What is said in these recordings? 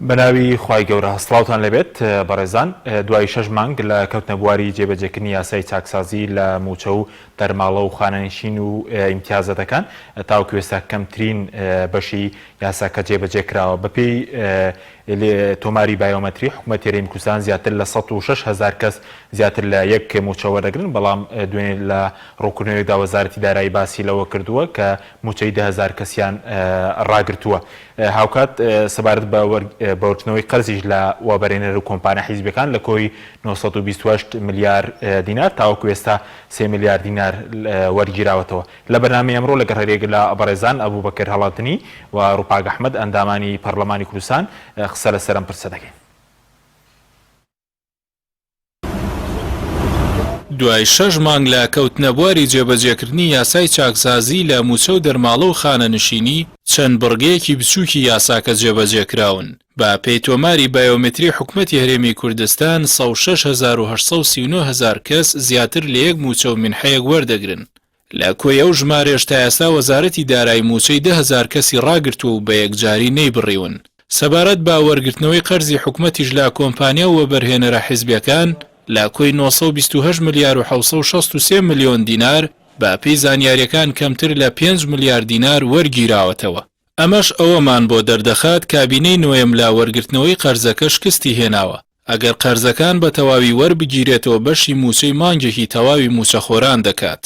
بەناوی خوای گەورە هەسڵاوتان لەبێت بەڕێزان دوای 6 مانگ لە کەوتنە بواری جێبەجێکردنی یاسای چاکسازی لە موچە و دەرماڵە و خانەنشین و ئیمتیازەتەکان تاوەکو ئێستا کەمترین بەشی یاساکە جێبەجێکراوە بەپێی تۆماری بایۆمەتری حکوومەتی هەرێمی کوردستان زیاتر لە 106,000 کەس زیاتر لە یەک موچە وەردەگرن بەڵام دوێنێ لە ڕوونکردنەوەیەکدا وەزارەتی دارایی باسی لەوە کردووە کە موچەی 10,000 کەسیان ڕاگرتووە. هاوکات سەبارەت بەوردنەوەی قەرزیش لە وابەرێنەر و کۆمپانیا حیزبەکان لە کۆی 928 ملیار دینار تاوەکو ئێستا 3 ملیار دینار وەرگیراوەتەوە. لە بەرنامەی ئەمڕۆ لەگەڵ هەرێک لە بەڕێزان ئەبوبەکر هەڵاتنی و ڕووپاگ ئەحمەد ئەندامانی پەرلەمانی کوردستان قسە لەسەر ئەم پرسە دەکەین. دوای 6 مانگ لە کەوتنە بواری جێبەجێکردنی یاسای چاکسازی لە موچە و دەرماڵە و خانەنشینی چەند بڕگەیەکی بچووکی یاساکە جێبەجێکراون. با پێی تۆماری بایۆمەتری حکوومەتی هەرێمی کوردستان 106,809 کەس زیاتر لە یەک موچە و منحەیەک وەردەگرن. لە کۆی ئەو ژمارەش تا ئێستا وەزارەتی دارایی موچەی 10,000 کەسی ڕاگرتووە و بە یەکجاری نەیبڕیون. سەبارەت با وەرگرتنەوەی قەرزی حکوومەتیش لە کۆمپانیا و وەبەرهێنەرە حیزبیەکان لە کۆی 928 ملیار و 763 ملیۆن دینار با پێی زانیاریەکان کەمتر لە 5 ملیار دینار وەرگیراوەتەوە. ئەمەش ئەوەمان بۆ دەردەخات کابینەی نوێم لا وەرگرتنەوەی قەرزەکە شکستی هێناوە. ئەگەر قەرزەکان بە تەواوی وەربگیرێتەوە بەشی موچەی مانگێکی تەواوی موچەخۆران دەکات.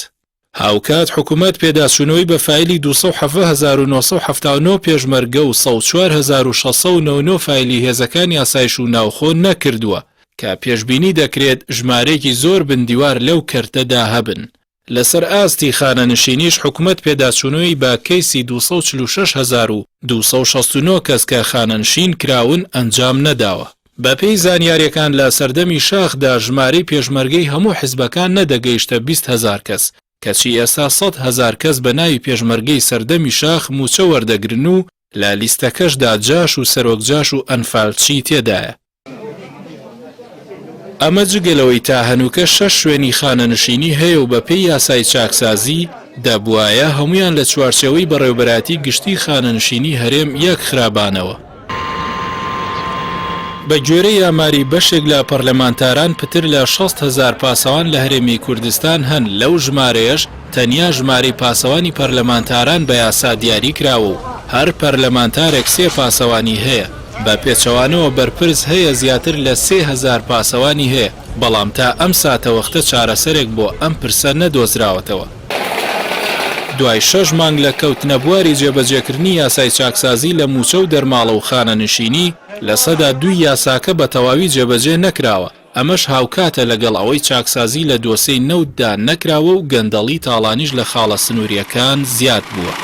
هاوکات حکوومەت پێداچوونەوەی بە فایلی 207,979 پێشمەرگە و 104,699 فایلی هێزەکان یاسایش و ناوخۆ نەکردووە کە پێشبینی دەکرێت ژمارەیەکی زۆر بندیوار لەو کەرتەدا هەبن. لەسەر ئاستی خانەنشینیش حکوومەت پێداچوونەوەی با کەیسی 246,269 کەس کە خانەنشین کراون ئەنجام نەداوە. بەپێی زانیاریەکان لە سەردەمی شاخدا ژمارەی پێشمەرگەی هەموو حیزبەکان نەدەگەیشتە 20,000 کەس کەچی ئێستا 100,000 کەس بە ناوی پێشمەرگەی سەردەمی شاخ موچە وەردەگرن و لە لیستەکەشدا جاش و سەرۆکجاش و ئەنفالچی تێدایە. ئەمە جگەلەوەی تا هەنووکە 6 شوێنی خانەنشینی هەیە و بەپێی یاسای چاکسازی دەبوایە هەمویان لە چوارچێوەی بەڕێوەبەراتی گشتی خانەنشینی هەرێم یەک خرابانەوە. بە گوێرەی ئاماری بەشێک لە پەرلەمانتاران پتر لە 60,000 پاسەوان لە هەرێمی کوردستان هەن. لەو ژمارەیەش تەنیا ژمارەی پاسەوانی پەرلەمانتاران بە یاسا دیاری کراوە و هەر پەرلەمانتارێک 3 پاسەوانی هەیە. بە پێچەوانەوە بەرپرس هەیە زیاتر لە 3,000 پاسەوانی هەیە بەڵام تا ئەم ساتەوەختە چارەسەرێک بۆ ئەم پرسە نەدۆزراوەتەوە. دوای 6 مانگ لە کەوتنە بواری جێبەجێکردنی یاسای چاکسازی لە موچە و دەرماڵە و خانەنشینی لە سەدا 2 یاساکە بە تەواوی جێبەجێ نەکراوە. ئەمەش هاوکاتە لەگەڵ ئەوەی چاکسازی لە دۆسەی نەوتدا نەکراوە و گەندەڵی تاڵانیش لە خاڵە سنووریەکان زیاد بووە.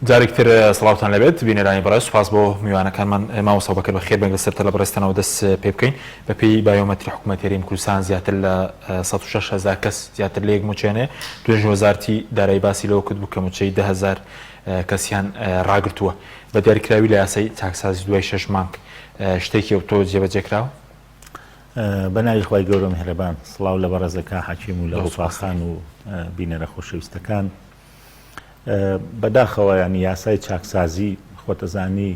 جارێکتر سڵاوتان لەبێت بینەرانی بەڕێز سوپاس بۆ میوانەکانمان مامۆستا بەکەر بەخێر بن لەسەر تەلەبەرستنەوە دەست پێ بکەین. بەپێی بایۆمەتری حکوومەتی هەرێمی کوردستان زیاتر لە 106,000 کەس زیاتر لە یەک موچێنێ توێژ وەزارەتی دارایی باسی لەوە کرد بوو کە موچەی 10,000 کەسیان ڕاگرتووە. بە دیاریکراوی لە یاسای چاکسازی دوای 6 مانگ شتێکی تۆ جێبەجێکراوە؟ بەناوی خوای گەورە میهرەبان سڵاو لە بەڕێزەکە حەکیم و لە ڕووپاخان و بینەرە خۆشەویستەکان. بەداخەوە ینی یاسای چاکسازی خۆتەزانی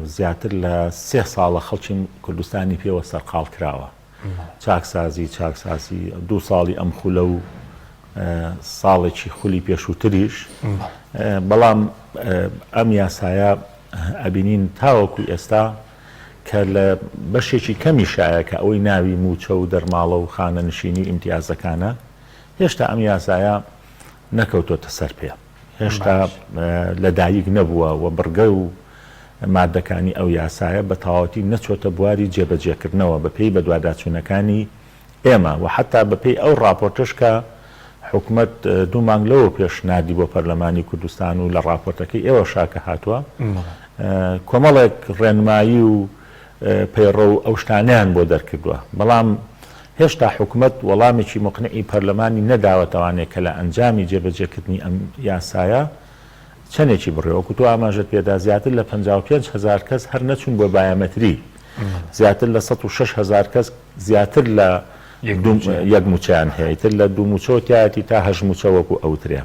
زیاتر لە 3 ساڵە خەڵکی کوردستانی پێوە سەرقاڵ کراوە. چاکسازی 2 ساڵی ئەم خولە و ساڵێکی خولی پێشووتریش. بەڵام ئەم یاسایە ئەبینین تاوەکو ئێستا کە لە بەشێکی کەمی شایە کە ئەوەی ناوی موچە و دەرماڵە و خانەنشینی ئیمتیازەکانە هێشتا ئەم یاسایە نەکەوتۆتە سەر پێ. هێشتا لەدایک نەبووە و بڕگە و مادەکانی ئەو یاسایە بە تەواوەتی نەچۆتە بواری جێبەجێکردنەوە بەپێی بە دواداچوونەکانی ئێمە و حتا بەپێی ئەو راپۆرتش کە حکوومەت 2 مانگ لەوە پێش نادی بۆ پەرلەمانی کوردستان و لە راپۆرتەکەی ئێوە شاکە هاتووە کۆمەڵێک ڕێنمایی و پەیڕە و ئەو شتانیان بۆ دەرکردووە. بەڵام هێشتا حکوومەت وەڵامێکی مقنعی پەرلەمانی نەداوەتەوانێت کە لە ئەنجامی جێبەجێکردنی ئەم یاسایە چەندێکی بڕێوەکو تو ئاماژت پێدا زیاتر لە 55,000 کەس هەر نەچون بۆ بایۆمەتری زیاتر لە 106,000 کەس زیاتر لە یەک موچیان هەیە تر لە دوو موچۆتیاتی تا هەژ موچە وەکو ئەوترێ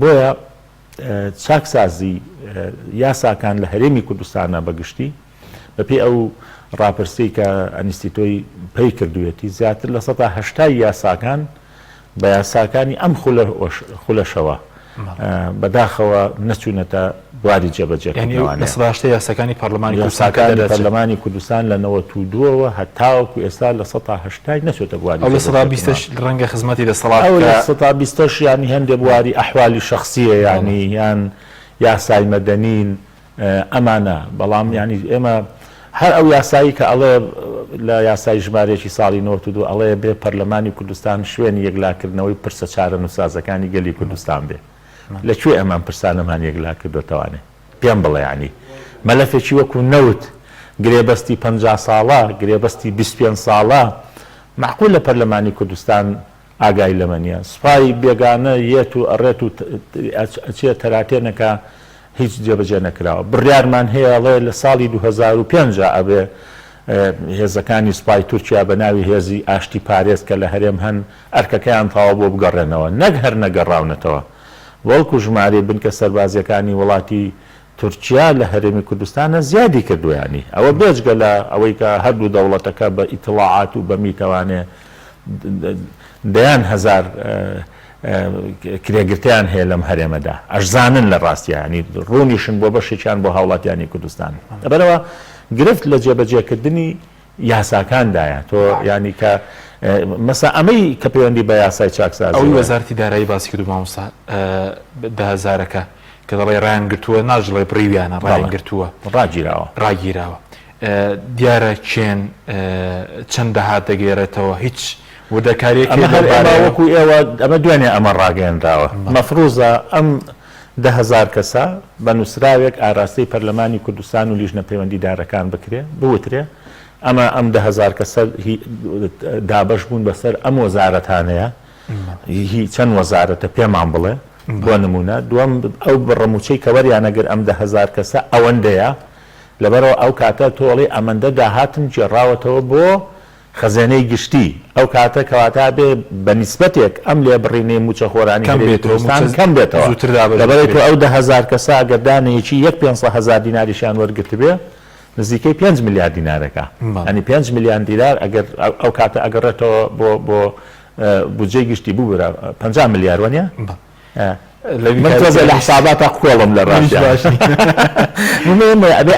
بۆیە چاکسازی یاساکان لە هەرێمی کوردستانە بەگشتی بەپێی ئەو ڕاپرسی کە ئەنیستیتۆی پێی کردوێتی زیاتر لە 180 یاساکان بە یاساکانی ئەم خولەشەوە بەداخەوە نەچوونەتە بواری جێبەجێکردنەوەیان لە 180 یاساکانی پەرلەمانی کوردستان لە 92ەوە هەتاوەکو ئێستا لە 180 نەچێتە بواری ئەو لە 120 ڕەنگە خزمەتی دەسەڵات ئەو لە 120 ینی هەندێک بواری ئەحوالی شەخسیە ینی یان یاسای مەدەنین ئەمانە بەڵام ینی ئێمە هەر ئەو یاسایی کە ئەڵێ لە یاسای ژمارەیەکی ساڵی 92 ئەڵێ بێ پەرلەمانی کوردستان شوێنی یەکلاکردنەوەی پرسە چارە نووسازەکانی گەلی کوردستان بێ لەکوێ ئەمان پرسانەمان یەکلا کردوێتەوانێ پێم بڵێ ینی مەلەفێکی وەکو نەوت گرێبەستی 50 ساڵە گرێبەستی 25 ساڵە معقول لە پەرلەمانی کوردستان ئاگای لەمە نیە سوپای بێگانە یەت و ئەڕێت و ئەچێ تەراتێنەکە هیچ جێبەجێ نەکراوە بڕیارمان هەیە ئەڵێ لە ساڵی 2005 ئەبێ هێزەکانی سوپای تورکیا بە ناوی هێزی ئاشتی پارێز کە لە هەرێم هەن ئەرکەکەیان تاوا بۆ بگەڕێنەوە نەک هەر نەگەڕاونەتەوە وەڵکو ژمارە بنکە سەربازیەکانی وڵاتی تورکیا لە هەرێمی کوردستانە زیادی کردویانی ئەوە بێجگە لە ئەوەی کە هەردوو دەوڵەتەکە بە ئیتڵاعات و بەمیتەوانێ دەیان هەزار کرێگرتیان هەیە لەم هەرێمەدا ئەشزانن لە ڕاستیانی ڕوونیشن بۆ بەشێکیان بۆ هاوڵاتیانی کوردستان لەبەرەوە گرفت لە جێبەجێکردنی یاساکاندایە تۆ ینی کە مەسا ئەمەی کە پەیوەندی بە یاسای چاکسازی ئەوی وەزارەتی دارایی باسی کردو مامۆستا 10,000ەکە کە دەڵێ ڕایان گرتووە ناژڵێ بڕیویانە ڕایان گرتووە ڕاگیراوە دیارە چێن چەند دەهات دەگێرێتەوە هیچ وردەکاریەکی وەکو ئێوە ئەمە دوێنێ ئەمە ڕاگەیانداوە مەفروزە ئەم 10,000 کەسە بە نووسراوێک ئاراستەی پەرلەمانی کوردستان و لیژنە پەیوەندیدارەکان بکرێ بوترێ ئەمە ئەم 10,000 کەسە دابەش بوون بەسەر ئەم وەزارەتانەیە هی چەند وەزارەتە پێمان بڵێ بۆ نمونە دووەم ئەو بڕەموچەی کە وەریانەگەر ئەم 10,000 کەسە ئەوەندەیە لەبەرەوە ئەو کاتە تۆڵی ئەمەندە داهاتن جێڕاوەتەوە بۆ خەزانەی گشتی ئەو کاتە کەواتە بێ بە نیسبەتێک ئەم لێ بڕینەی موچە خۆرانی کوردستان کەم بێتەوە لەبەرەوەی تۆ ئەو 10,000 کەسە ئەگەردانەیەکی 500,000 دیناریشیان وەرگرت بێ نزیکەی 5 میلیارد دینارەکە ئەنی 5 میلیۆن دیلار ئەگەر ئەو کاتە ئەگەڕێتەوە بۆ بودجەی گشتی بوو 50 میلیارد وانە لە حساباتە قۆڵم لە ڕاستیابێ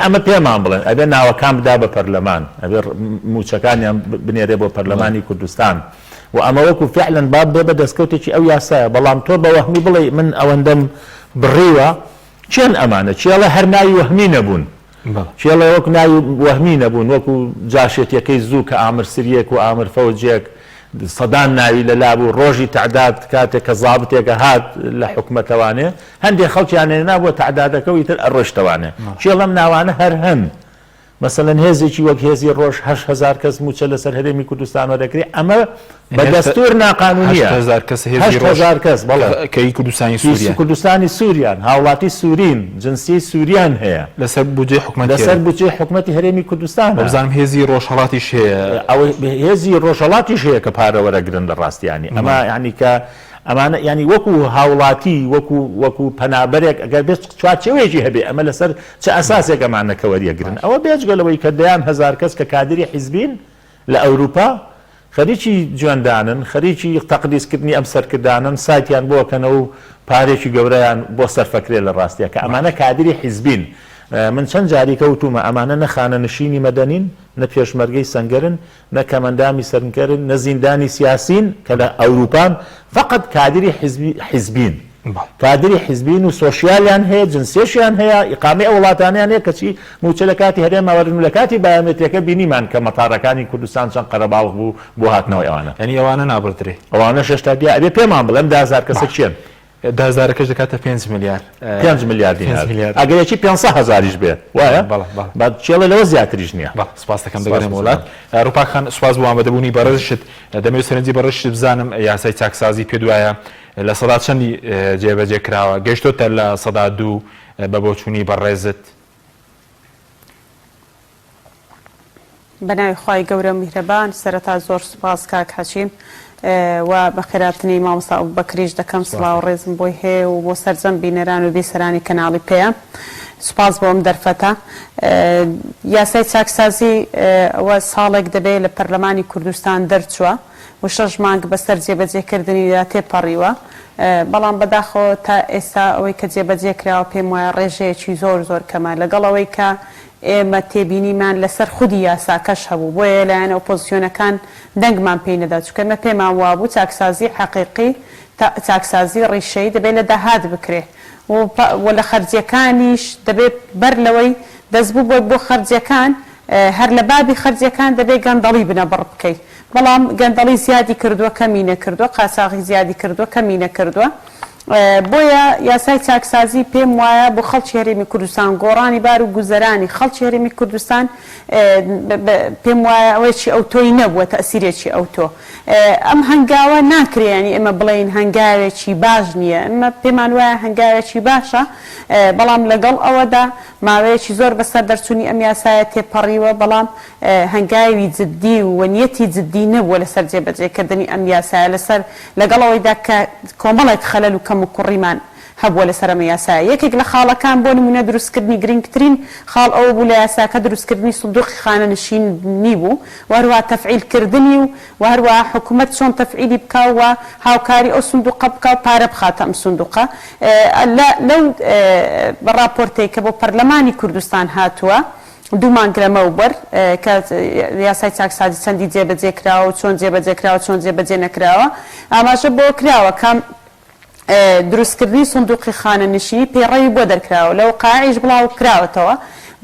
ئەمە پێمان بڵێن ئەبێ ناوەکان بدا بە پەرلەمان ئەبێ موچەکانیان بنێرێ بۆ پەرلەمانی کوردستان و ئەمە وەکو فعلەن باب بێ بە دەستکەوتێکی ئەو یاسایە بەڵام تۆ بە وەهمی بڵێ من ئەوەندەم بڕیوە چێن ئەمانە چێڵە هەر ناوی وەهمی نەبوون چێڵە وەک ناوی وەهمی نەبوون وەکو جاشێتیەکەی زوو کە ئامر سریەک و ئامر فەوجێک سەدان ناوی لە لابوو ڕۆژی تعداد کاتێک کە زابطێکە هات لە حکومەتەوانێ هەندێک خەڵکیانێ نابووە تعدادەکەوی تر ئەڕۆشتەوانێ چێڵەم ناوانە هەر هەن مەسەلەن هێزێکی وەک هێزی ڕۆژ 8,000 کەس موچە لەسەر هەرێمی کوردستانەوە دەکرێت ئەمە بە دەستور ناقانونیە 8,000 کەس کەی کوردستانی سووریان هاوڵاتی سوورین جنسی سووریان هەیە لەسەر بودجێ حکومەتی هەرێمی کوردستان بزانم هێزی ڕۆژهەڵاتیش هەیە هێزی ڕۆژهەڵاتیش هەیە کە پارە وەرەگرن لە ڕاستیانی ئەمە یعنی کە ئەمانە ینی وەکو هاوڵاتی وەکو پەنابەرێک ئەگەر بێت چوارچێوەیەکی هەبێ ئەمە لەسەر چه ئەساسێک ئەمانەکە وەریەگرن ئەوە بێجگەلەوەی کە دەیان 1000 کەس کە کادری حیزبین لە ئەوروپا خەریکی جواندانن خەریکی تەقدیسکردنی ئەم سەرکردانن سایتیان بۆکەنەوە و پارێکی گەورەیان بۆ سەرفەکرێ لە ڕاستیە کە ئەمانە کادری حیزبین من چەند جاری کەوتومە ئەمانە نەخانە نشینی مەدەنین نە پێشمەرگەی سەنگەرن نە کەمەندامی سەرنکەرن نە زیندانی سیاسین کە لە ئەوروپان فقط کادری حیزبین کادری حیزبین و سۆشیالیان هەیە جنسێشیان هەیە ئیقامەی ئەو وڵاتانیان هەیە کەچی موچە لە کاتی هەرێمەوەرن و لە کاتی بایۆمێتریەکە بینیمان کە مەتاڕەکانی کوردستان چەند قەرەباڵغ بوو بۆ هاتنەوەی ئەوانە ینی ئەوانە نابڕدرێ ئەوانە شەشتا دیا ئەبێ پێمان بڵێم 10,000 کەسە چێن 10,000کەش دەکاتە 5 میلیارد 5 میلیارد دینار ئەگەرێکی 500,000ش بێ وایە با چێڵە لەوە زیاتریش نییە سپاس دەکەم دەگەڕێم وڵات ڕووپاکان سوپاس بۆ ئامادەبوونی بەڕێزشت دەمەوێت سەرنجی بەڕێزشت بزانم یاسای چاکسازی پێ دوایە لە سەدا چەندی جێبەجێ کراوە گەیشتۆتە لە سەدا 2 بە بۆچوونی بەڕێزت؟ بەناوی خی گەورە میهرەبان سەرەتا زۆر سوپاس کاک حەچیم و بە خێراتنی مامۆستا بەکریش دەکەم سڵاو ڕێزم بۆی هەیە و بۆ سەرجەم بینەران و بیسەرانی کەناڵی پێیە سوپاس بۆم دەرفەتە یاسای چاکسازی ئەوە ساڵێک دەبێت لە پەرلەمانی کوردستان دەرچووە و 6 مانگ بەسەر جێبەجێکردنیدا تێپەڕیوە بەڵام بەداخەوە تا ئێستا ئەوەی کە جێبەجێ کراوە پێم وایە ڕێژەیەکی زۆر زۆر کەمە لەگەڵ ئەوەی کە ئێمە تێبینیمان لەسەر خودی یاساکەش هەبوو بۆیە لایەن ئۆپۆزیسیۆنەکان دەنگمان پێی نەدا چونکە ئێمە پێمان وابوو چاکسازی حەقیقی چاکسازی ڕیشەی دەبێت لە داهات بکرێ و لە خەرجیەکانیش دەبێت بەر لەوەی دەستبوو بۆ خەرجیەکان هەر لە بابی خەرجیەکان دەبێت گەندەڵی بنەبڕ بکەیت بەڵام گەندەڵی زیادی کردووە کەمی نەکردووە قاچاغی زیادی کردووە کەمی نەکردووە بۆیە یاسای چاکسازی پێم وایە بۆ خەڵکی هەرێمی کوردستان گۆڕانی بار و گوزەرانی خەڵکی هەرێمی کوردستان پێم وایە ئەوەیەکی ئەوتۆی نەبووە تەسیرێکی ئەوتۆ ئەم هەنگاوە ناکرێنی ئێمە بڵێن هەنگاوێکی باش نییە ئەمە پێمان وایە هەنگاوێکی باشە بەڵام لەگەڵ ئەوەدا ماوەیەکی زۆر بەسەر دەرچوونی ئەم یاسایە تێپەڕیوە بەڵام هەنگاوی جددی و وەنیەتی جددی نەبووە لەسەر جێبەجێکردنی ئەم یاسایە لەسەر لەگەڵ ئەوەیدا کە کۆمەڵێک خەلەل و کەم و کوڕیمان هەبووە لەسەر ئەمە یاسایە یەکێک لە خاڵەکان بۆ نمونە دروستکردنی گرنگترین خاڵ ئەوە بوو لە یاساکە دروستکردنی سندوقی خانەنشینی بوو و هەروەها تەفعیلکردنی و هەروەها حکوومەت چۆن تەفعیلی بکا و هاوکاری ئەو سندوقە بکا و پارە بخاتە ئەم سندوقە لەو ڕاپۆرتەی کە بۆ پەرلەمانی کوردستان هاتووە دوو مانگ لەمەوبەر کە یاسای چاکسازی چەندی جێبەجێ کراوە و چۆن جێبەجێ کراوە چۆن جێبەجێ نەکراوە ئاماژە بۆ کراوە کەم دروستکردنی سندوقی خانەنشینی پێڕەوی بۆ دەرکراوە لەو قاعیش بڵاو کراوەتەوە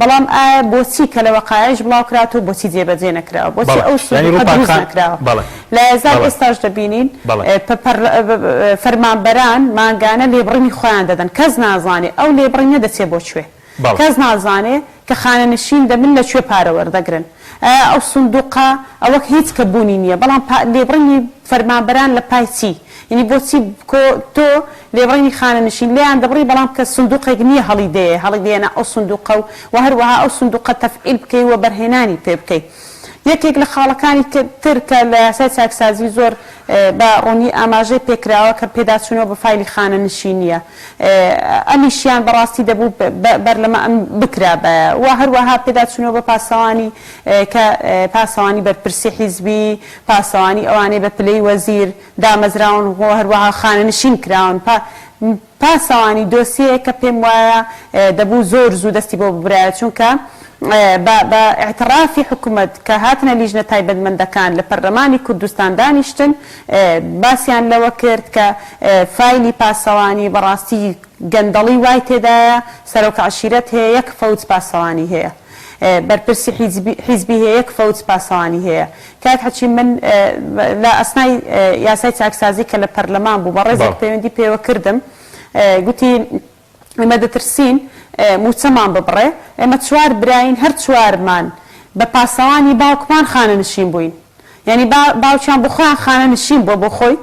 بەڵام ئایا بۆچی کە لەوە قاعیش بڵاو کراتەوە بۆچی جێبەجێ نەکراوە بۆچی ئەو سندوقە دروست نەکراوە لە هێزار ئێستاش دەبینین فەرمانبەران مانگانە لێبڕینی خۆیان دەدەن کەس نازانێ ئەو لێبڕینە دەچێت بۆ کوێ کەس نازانێ کە خانەنشین دەبن لەکوێ پارە وەردەگرن ئەو سندوقە ئەوە هیچ کە بوونی نییە بەڵام لێبڕینی فەرمانبەران لە پای چی یعنی بۆچی تۆ لێبڕینی خانەنشین لێیان دەبڕی بەڵام کە سندوقێک نییە هەڵی دێنە ئەو سندوقە و هەروەها ئەو سندوقە تەفعیل بکەی و بەرهێنانی پێ بکەیت یەکێک لە خاڵەکانی تر کە لە یاسای چاکسازی زۆر بە ڕوونی ئاماژەی پێکراوە کە پێداچوونەوە بە فایلی خانەنشینیە ئەمیشیان بەڕاستی دەبوو بەرلەمە ئەم بکرا بە و هەروەها پێداچوونەوە بە پاسەوانی کە پاسەوانی بەرپرسی حیزبی پاسەوانی ئەوانەی بە پلەی وەزیر دامەزراون و هەروەها خانەنشین کراون پاسەوانی دۆسیە کە پێم وایە دەبوو زۆر زوو دەستی بۆ ببرایە چونکە بە اعترافی حکوومەت کە هاتنە لیژنە تایبەتمەندەکان لە پەرلەمانی کوردستان دانیشتن باسییان لەوە کرد کە فایلی پاسەوانی بەڕاستی گەندەڵی وای تێدایە سەرۆک عشیرەت هەیە 1 فەوت پاسەوانی هەیە بەرپرسی حیزبی هەیە 1 فەوت پاسەوانی هەیە کاک حەچی من لە ئەسنای یاسای چاکسازی کە لە پەرلەمان بوو بە ڕێزێک پەیوەندی پێوە کردم گوتی ئێمە دەترسین موچەمان ببڕێ ئێمە 4 براین هەر 4مان بە پاسەوانی باوکمان خانەنشین بووین یعنی باوکیان بۆ خۆیان خانەنشین بۆ خۆی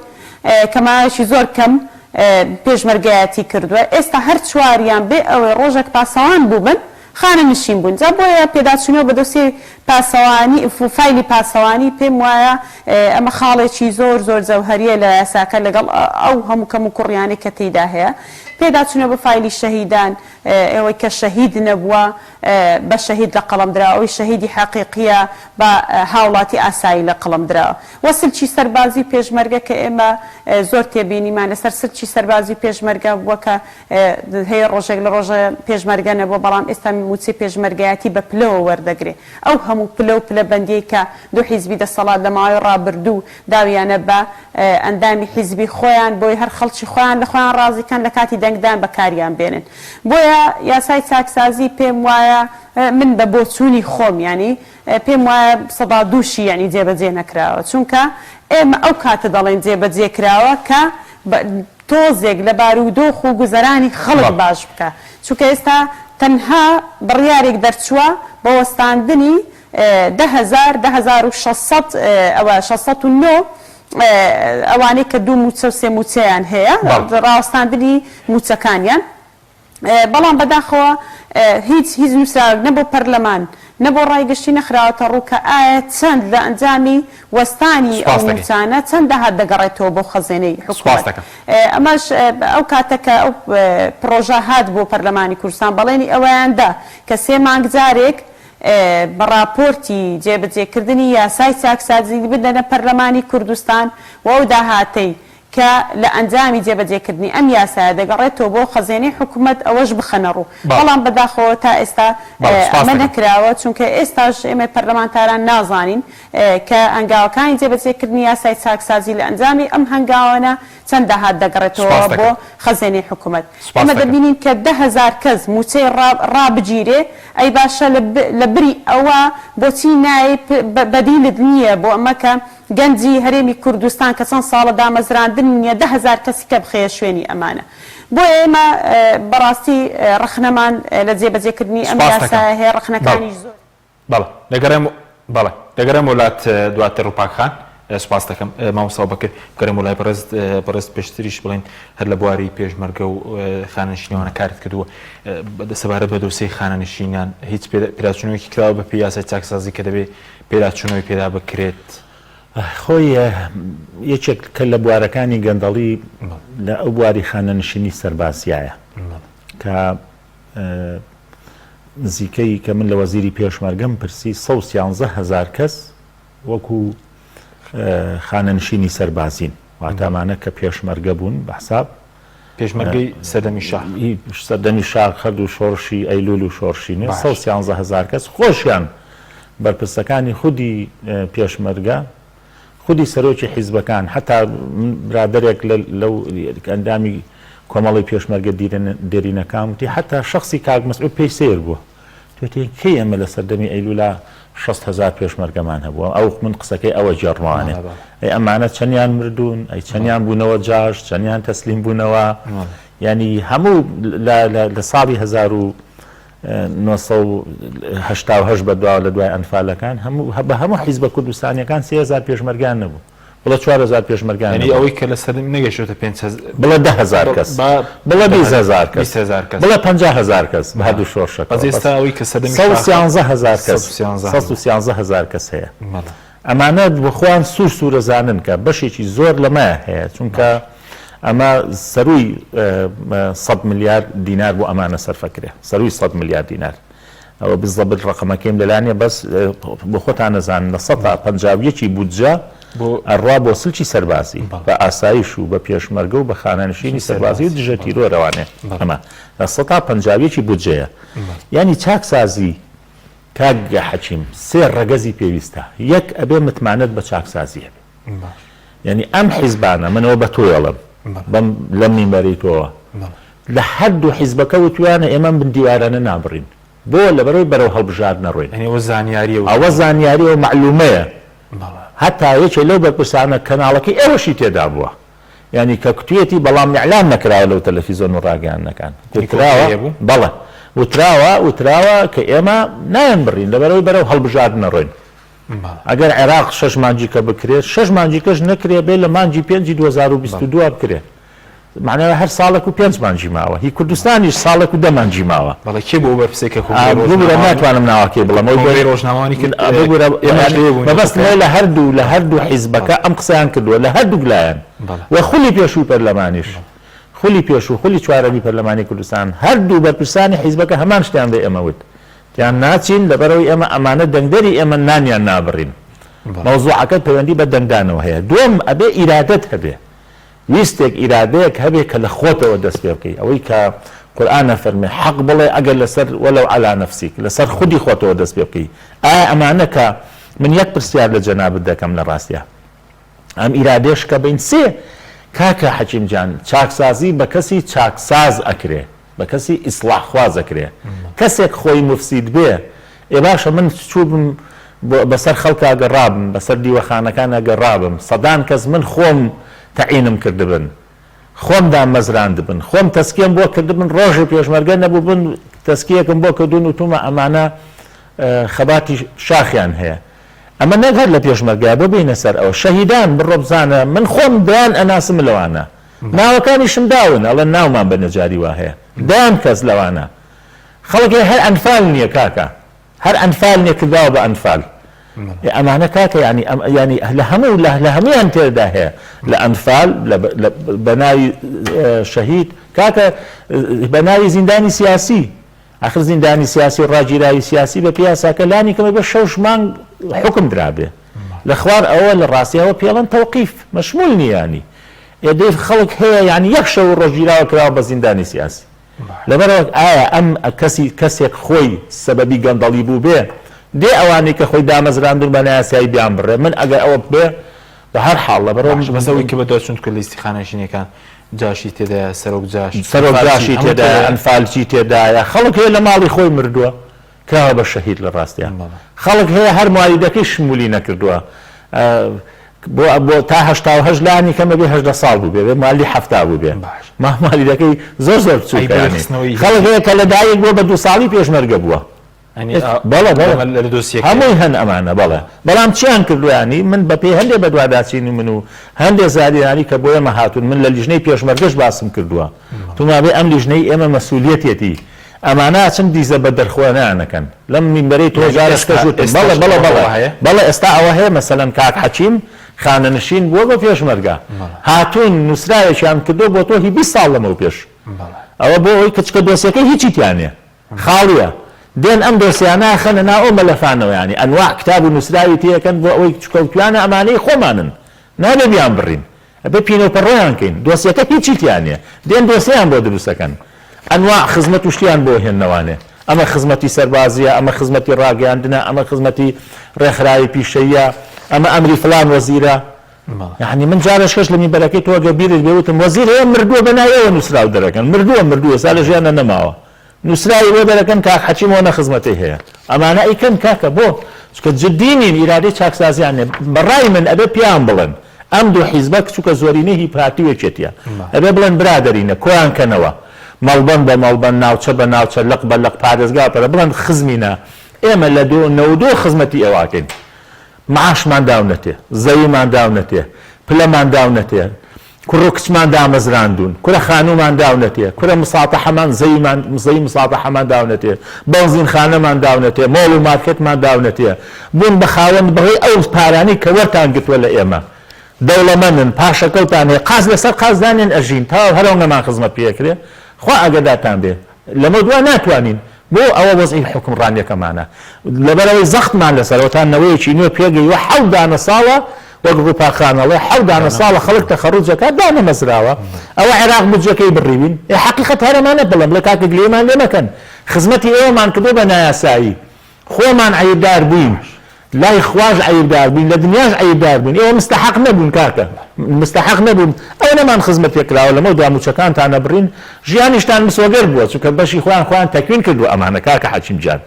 کەمایەکی زۆر کەم پێشمەرگایەتی کردووە ئێستا هەر 4یان بێ ئەوەی ڕۆژێک پاسەوان بووبن خانەنشین بوون جا بۆیە پێداچوونەوە بە دۆسیێ پاسەوانی فایلی پاسەوانی پێم وایە ئەمە خاڵێکی زۆر زۆر جەوهەریە لە یاساکە لەگەڵ ئەو هەموو کەم و کوڕیانەی کە تێیدا هەیە پێداچوونەوە بە فایلی شەهیدان ئەوەی کە شەهید نەبووە بە شەهید لە قەڵەم دراوە ئەوی شەهیدی حەقیقیە بە هاوڵاتی ئاسایی لە قەڵەم دراوە وە سلکی سەربازی پێشمەرگە کە ئێمە زۆر تێبینیمان لەسەر سلکی سەربازی پێشمەرگە بووە کە هەیە ڕۆژێک لە ڕۆژە پێشمەرگە نەبووە بەڵام ئێستا موچی پێشمەرگایەتی بە پلەوە وەردەگرێ ئەو هەموو پلە و پلە بەندی کە دوو حیزبی دەسەڵات لە ماوەی ڕابردوو داویانە بە ئەندامی حیزبی خۆیان بۆی هەر خەڵکی خۆیان لە خۆیان ڕازیکەن لە کاتی دەنگدان بەکاریان بێنن بۆیە یاسای چاکسازی پێم وایە من بە بۆچوونی خۆم ینی پێم وایە 102 ینی جێبەجێ نەکراوە چونکە ئێمە ئەو کاتە دەڵێن جێبەجێ کراوە کە تۆزێک لە بارودۆخ و گوزەرانی خەڵک باش بکە چونکە ئێستا تەنها بڕیارێک دەرچووە بە وەستاندنی 10,600 ئەوە 609 ئەوانەی کە دوو موچە و سێ موچەیان هەیە ڕاوەستاندنی موچەکانیان بەڵام بەداخەوە هیچ نووسراوێک نە بۆ پەرلەمان نە بۆ ڕایگەشتی نەخراوەتە ڕووکە ئایا چەند لە ئەنجامی وەستانی ئەو موچانە چەند داهات دەگەڕێتەوە بۆ خەزێنەی حکوومەت. ئەمەش ئەو کاتەکە ئەو پرۆژە هات بۆ پەرلەمانی کوردستان بەڵێنی ئەوەیاندا کە 3 مانگ جارێک بە راپۆرتی جێبەجێکردنی یاسای چاکسازی بدەنە پەرلەمانی کوردستان و ئەو داهاتەی کە لە ئەنجامی جێبەجێکردنی ئەم یاسایە دەگەڕێتەوە بۆ خەزێنەی حکوومەت ئەوەش بخەنە ڕوو. بەڵام بەداخەوە تا ئێستا ئەمە نەکراوە چونکە ئێستاش ئێمە پەرلەمانتاران نازانین کە هەنگاوەکانی جێبەجێکردنی یاسای چاکسازی لە ئەنجامی ئەم هەنگاوانە چەند داهات دەگەڕێتەوە بۆ خەزێنەی حکوومەت. ئێمە دەبینین کە 10,000 کەس موچەی ڕابگیرێ ئەی باشە لە بری ئەوە بۆچی نایە بەدیلت نییە بۆ ئەمە کە گەنجی هەرێمی کوردستان کە چەند ساڵە دامەزراندن نیە 10,000 کەسی کە بخەیە شوێنی ئەمانە. بۆ ئێمە بەڕاستی ڕخنەمان لە جێبەجێکردنی ئەم یاسایە هەیە ڕخنەکانیش زۆر. بەڵێ دەگەرم وڵات دواتر ڕووپاکخان سپاس دەکەم مامۆستا بەکر گەرم وڵای بەڕێز پێشتریش بڵێن هەر لە بواری پێشمەرگە و خانەنشینەوەنە کارت کردووە سەبارەت بە دۆسەی خانەنشینان هیچ پێداچوونەوەیەکی کراوە بە پێی یاسای چاکسازی کە دەبێت پێداچوونەوەی پێدا بکرێت. خۆی یەکێک کە لە بوارەکانی گەندەڵی لە ئەو بواری خانەنشینی سەرباسیایە کە نزیکەی کە من لە وەزیری پێشمەرگەم پرسی 113,000 کەس وەکو خانەنشینی سەربازین واتامانە کە پێشمەرگە بوون بە حساب پێشمەرگەی سەردەمی شار خەرد و شۆڕشی ئەیلول و شۆڕشینێ 113,000 کەس خۆشیان بەرپرسەکانی خودی پێشمەرگە خودی سەرۆکی حیزبەکان حتا برادێک لەو ئەندامی کۆمەڵی پێشمەرگە دێرینەکان وتی حتا شخصی کاک مەسعود پێی سیر بووە توێتی کەی ئەمە لە سەردەمی ئەیلولا 6,000 پێشمەرگەمان هەبووە ئەو من قسەکەی ئەوە جێڕوانێ ئەی ئەمانە چەندیان مردوون ئەی چەندیان بوونەوە جاش چەندیان تەسلیم بوونەوە ینی هەموو لە ساڵی 1970 بەدواوە لە دوای ئەنفالەکان بە هەموو حیزبە کوردستانیەکان 3,000 پێشمەرگیان نەبوو بڵە 4,000 پێشمەرگیان ئەوەی کە لە سەردەمی نەگەشتوتە 5,000 بڵە 10,000 کەس بڵە 20,000 کەس بڵە 50,000 کەس بە هەردوو شۆڕشەکە ئێستا ئەوەی کە سەردەمی 113,000 کەس 113,000 کەس هەیە ئەمانە بخۆیان سوورە زانن کە بەشێکی زۆر لەمایە هەیە چونکە ئەمە سەرووی 100 میلیارد دینار بۆ ئەمانە سەرفەکرێ سەرووی 100 میلیارد دینار ئەوە بزەبت ڕقەمەکەیم لەلانێ بەس بۆ خۆتان نەزانن لە 151 بودجە ئەڕوا بۆ سلکی سەربازی بە ئاسایش و بە پێشمەرگە و بە خانەنشینی سەربازی و دژە تیرۆرەوانێ ئەمە لە 151 بودجەیە ینی چاکسازی کاک حەکیم 3 ڕەگەزی پێویستە یەک ئەبێ متمانەت بە چاکسازی هەبێ ینی ئەم حیزبانە منەوە بە تۆڵم لەم میمبەری تۆوە لە هەردوو حیزبەکە وتوانە ئێمە من دیوارانە نابڕین بۆ لەبەرەوەی بەرەو هەڵبژار نەڕۆین ئەوە زانیاری و معلومەیە هەتا یەکێ لەو بەرپرسانە کەناڵەکەی ئێوەشی تێدا بووە ینی کە کوتوێتی بەڵام ئیعلان نەکراوە لەو تەلەڤیزۆن و ڕاگەیانەکان بەڵێ وتراوە کە ئێمە نایەن بڕین لەبەرەوەی بەرەو هەڵبژار نەڕۆین ئەگەر عێراق 6 مانجیکە بکرێت 6 مانجیکەش نەکرێ بێ لە مانجی 5 2022 بکرێت معناوە هەر ساڵێک و 5 مانجی ماوە هی کوردستانیش ساڵێک و 10 مانجی ماوە بەڵێ کێ بۆ بەرپرسێکە بگورە ناتوانم ناوەکەی بڵێم ڕۆژنامەوانی کرد بەبەست لە هەردوو حیزبەکە ئەم قسەیان کردووە لە هەردوو لایەن و خولی پێشووی پەرلەمانیش خولی پێشوو خولی چوارەمی پەرلەمانی کوردستان هەردوو بەرپرسانی حیزبەکە هەمان شتیان بێ ئێمە وت یان ناچین لەبەرەوەی ئێمە ئەمانە دەنگدەری ئێمە نانیان نابڕین مەوزوعەکەت پەیوەندی بە دەنگدانەوە هەیە دووەم ئەبێ ئیرادەت هەبێ ویستێک ئیرادەیەک هەبێ کە لە خۆتەوە دەست پێ بکەی ئەوەی کە قورئانە فەرمێ حەق بڵێ ئەگەر لەسەر وەلەو عەلا نەفسیک لەسەر خودی خۆتەوە دەست پێ بکەی ئایا ئەمانە کە من یەک پرسیار لە جەنابەت دەکەم لە ڕاستیە ئەم ئیرادەیەش کە بین سێ کاکە حەکیم جان چاکسازی بە کەسی چاکساز ئەکرێ بە کەسی ئیسلاحخواز ئەکرێ کەسێک خۆی مفسید بێ ئێ باشە من چووبم بەسەر خەڵکا گەڕابم بەسەر دیوەخانەکانە گەڕابم سەدان کەس من خۆم تەعینم کردبن خۆم دامەزراندبن خۆم تەسکیم بۆ کردبن ڕۆژی پێشمەرگە نەبوو بن تەسکیەکم بۆ کردوون و تومە ئەمانە خەباتی شاخیان هەیە ئەمە نەگەر لە پێشمەرگای بۆ بینە سەر ئەو شەهیدان بڕۆ بزانە من خۆم دایان ئەناسم لەوانە ناوەکانیشم داون ئەڵە ناومان بە نەجاری وا هەیە دایان کەس لەوانە خەڵکی هەر ئەنفال نییە کاکە هەر ئەنفال نییە کرداوە بە ئەنفال ئەمانە کاکە ینی لە هەمویان تێدا هەیە لە ئەنفال بە ناوی شەهید کاکە بە ناوی زیندانی سیاسی آخر زیندانی سیاسی و ڕاگیرایی سیاسی بە پیاساکە لانی کەمە بە 6 مانگ حکم درابێ لە خوار ئەوە لە ڕاستیەوە پێڵەن تەوقیف مەشمول نیانی ئێدێ خەڵک هەیە ینی یەک شەو ڕۆژگیراوە کراوە بە زیندانی سیاسی لەبەرەوە ئایا ئەم کەسێک خۆی سەبەبی گەندەڵی بوو بێ دێ ئەوانەی کە خۆی دامەزراندون بە نایاسایی بیان بڕێ من ئەگەر ئەوە بێ بە هەر حاڵ لەبەرەوە بەسەوەی کە بەدەست چونکە لیستی خانەشینەکان جاشی تێدایە سەرۆک جاشی تێدایە ئەنفالچی تێدایە خەڵک هەیە لە ماڵی خۆی مردووە کراوە بە شەهید لە ڕاستیان خەڵک هەیە هەر موالیدەکەی شمولی نەکردووە بۆ تا هەشتاهەش لانی کەمە بێ 10 ساڵ بوو بێ مالی 7 بوو بێ مالیدەکەی زۆر چووکانی خەڵک هەیە کە لە دایک بۆ بە 2 ساڵی پێشمەرگە بووە هەمووی هەن ئەمانە بەڵێ بەڵام چیان کردویانی من بە پێی هەندێک بە دوواداچینی من و هەندێک زادیانی کە بۆ ئێمە هاتوون من لە لیژنەی پێشمەرگەش باسم کردووە تومابێ ئەم لیژنەی ئێمە مەسئولیەتێتی ئەمانە چەند دیزە بە دەرخوانیانەکەن لەم مینبەرەی تۆجارش کەژوتم بەڵێ ئێستا ئەوە هەیە مەسەلەن کاک حەچیم خانەنشین بووە بە پێشمەرگە هاتوون نووسراوێکیان کردو بۆ تۆ 20 ساڵ لەمەوە پێش ئەوە بۆ ئەوی کچکە دۆسیەکەی هیچی تیانێ خاڵیە دێن ئەم دۆسیانە خەنە ناو ئەو مەلەفانەوە ینی ئەنواع کتاب و نووسراوی تێەکەن بۆ ئەوەی کچکەوتوانە ئەمانەی خۆمانن نابێ بیان بڕین ئەبێ پینۆپەڕۆیان کەین دۆسیەکە هیچی تیانێ دێن دۆسییان بۆ دروستەکەن ئەنواع خزمەت و شتیان بۆ هێننەوانێ ئەمە خزمەتی سەربازیە ئەمە خزمەتی ڕاگەیاندنە ئەمە خزمەتی ڕێکخراوی پیشەیە ئەمە ئەمری فلان وەزیرە یعنی من جارش کەش لە میبەرەکەی تۆگە بیرت بێوتم وەزیر هەیە مردووە بەنایەوە نووسراو دەرەکەن مردووە سا لە ژیانە نەماوە نووسراوی بۆ دەرەکەن کاک حەچیمەوە نەخزمەتی هەیە ئەمانە ئەیکەن کاکە بۆ چکە جددینین ئیرادەی چاکسازیانێ بەڕای من ئەبێ پیان بڵێن ئەم دوو حیزبە کچووکە زۆرینەی هیپاتیوێکێتە ئەبێ بڵێن برادەرینە کۆیان کەنەوە مەڵبەن بە مەڵبەن ناوچە بە ناوچە لەق بە لەق پارێزگا پەرە بڵێن خزمینە ئێمە لە 92 خزمەتی ئێواکەین معاشمان داونەتێ زەویمان داونەتێ پلەمان داونەتێ کوڕ و کچمان دامەزراندون کورە خانومان داونەتێ کورە مساتەحەمان زەوی مساتەحەمان داونەتێ بەنزین خانەمان داونەتێ مۆڵ و مارکێتمان داونەتێ بوون بە خاوەن بەهۆی ئەو پارانەی کە وەرتان گرتووە لە ئێمە دەوڵەمەندن پاشەکەوتان هەیە قاز لەسەر قازدانێن ئەژین تاو هەرەو نەمان خزمەت پێکرێ خوا ئەگەداتان بێ لەمە دووە ناتوانین بۆ ئەوە وەزعی حکمڕانیەکەمانە لەبەرەوەی زەختمان لەسەرەوەتان نەوەیەکی نوێ پێگەیوە 7 دانە ساڵە وەک ڕووپاخانەڵێ 7 دانە ساڵە خەڵک تەخەڕوجەکە دانەمەزراوە ئەوە عێراق بودجەکەی بڕیوین حەقیقەت هەرەمانە بڵم لە کاکە گلێمان لێ مەکەن خزمەتی ئێوەمان کردو بە نایاسایی خۆمان عەیبدار بووین لای خواش عیبدار بووین لە دنیاش عیبدار بووین ئێوە مستحق نەبوون کاکە مستحق نەبوون ئەو نەمان خزمەت پێکراوە لەمە داموچەکانتان نەبڕین ژیانیشتان مسۆگەر بووە چونکە بەشی خۆیان تەکوین کردو ئەمانە کاکە حەچیم جان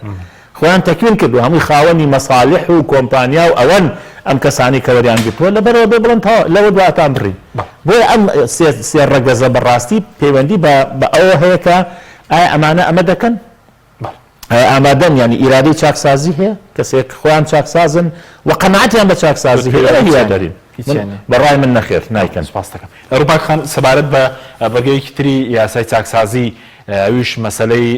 خۆیان تەکوین کردو هەمووی خاوەنی مەساڵح و کۆمپانیا و ئەوەن ئەم کەسانی کە وەریان گرتووە لەبەرەوە بێ بڵێن لەوە دواتان بڕین بۆیە ئەم سێ ڕەگەزە بەڕاستی پەیوەندی بە ئەوە هەیە کە ئایا ئەمانە ئەمە دەکەن ئامادەن ینی ئیرادەی چاکسازی هەیە کەسێک خۆیان چاکسازن و قەناعەتیان بە چاکسازی هەیە دەرین بەڕای من نەخێر نایکەن سپاس دەکەم ڕووباک خان سەبارەت بە بەگەیەکی تری یاسای چاکسازی ئەویش مەسەلەی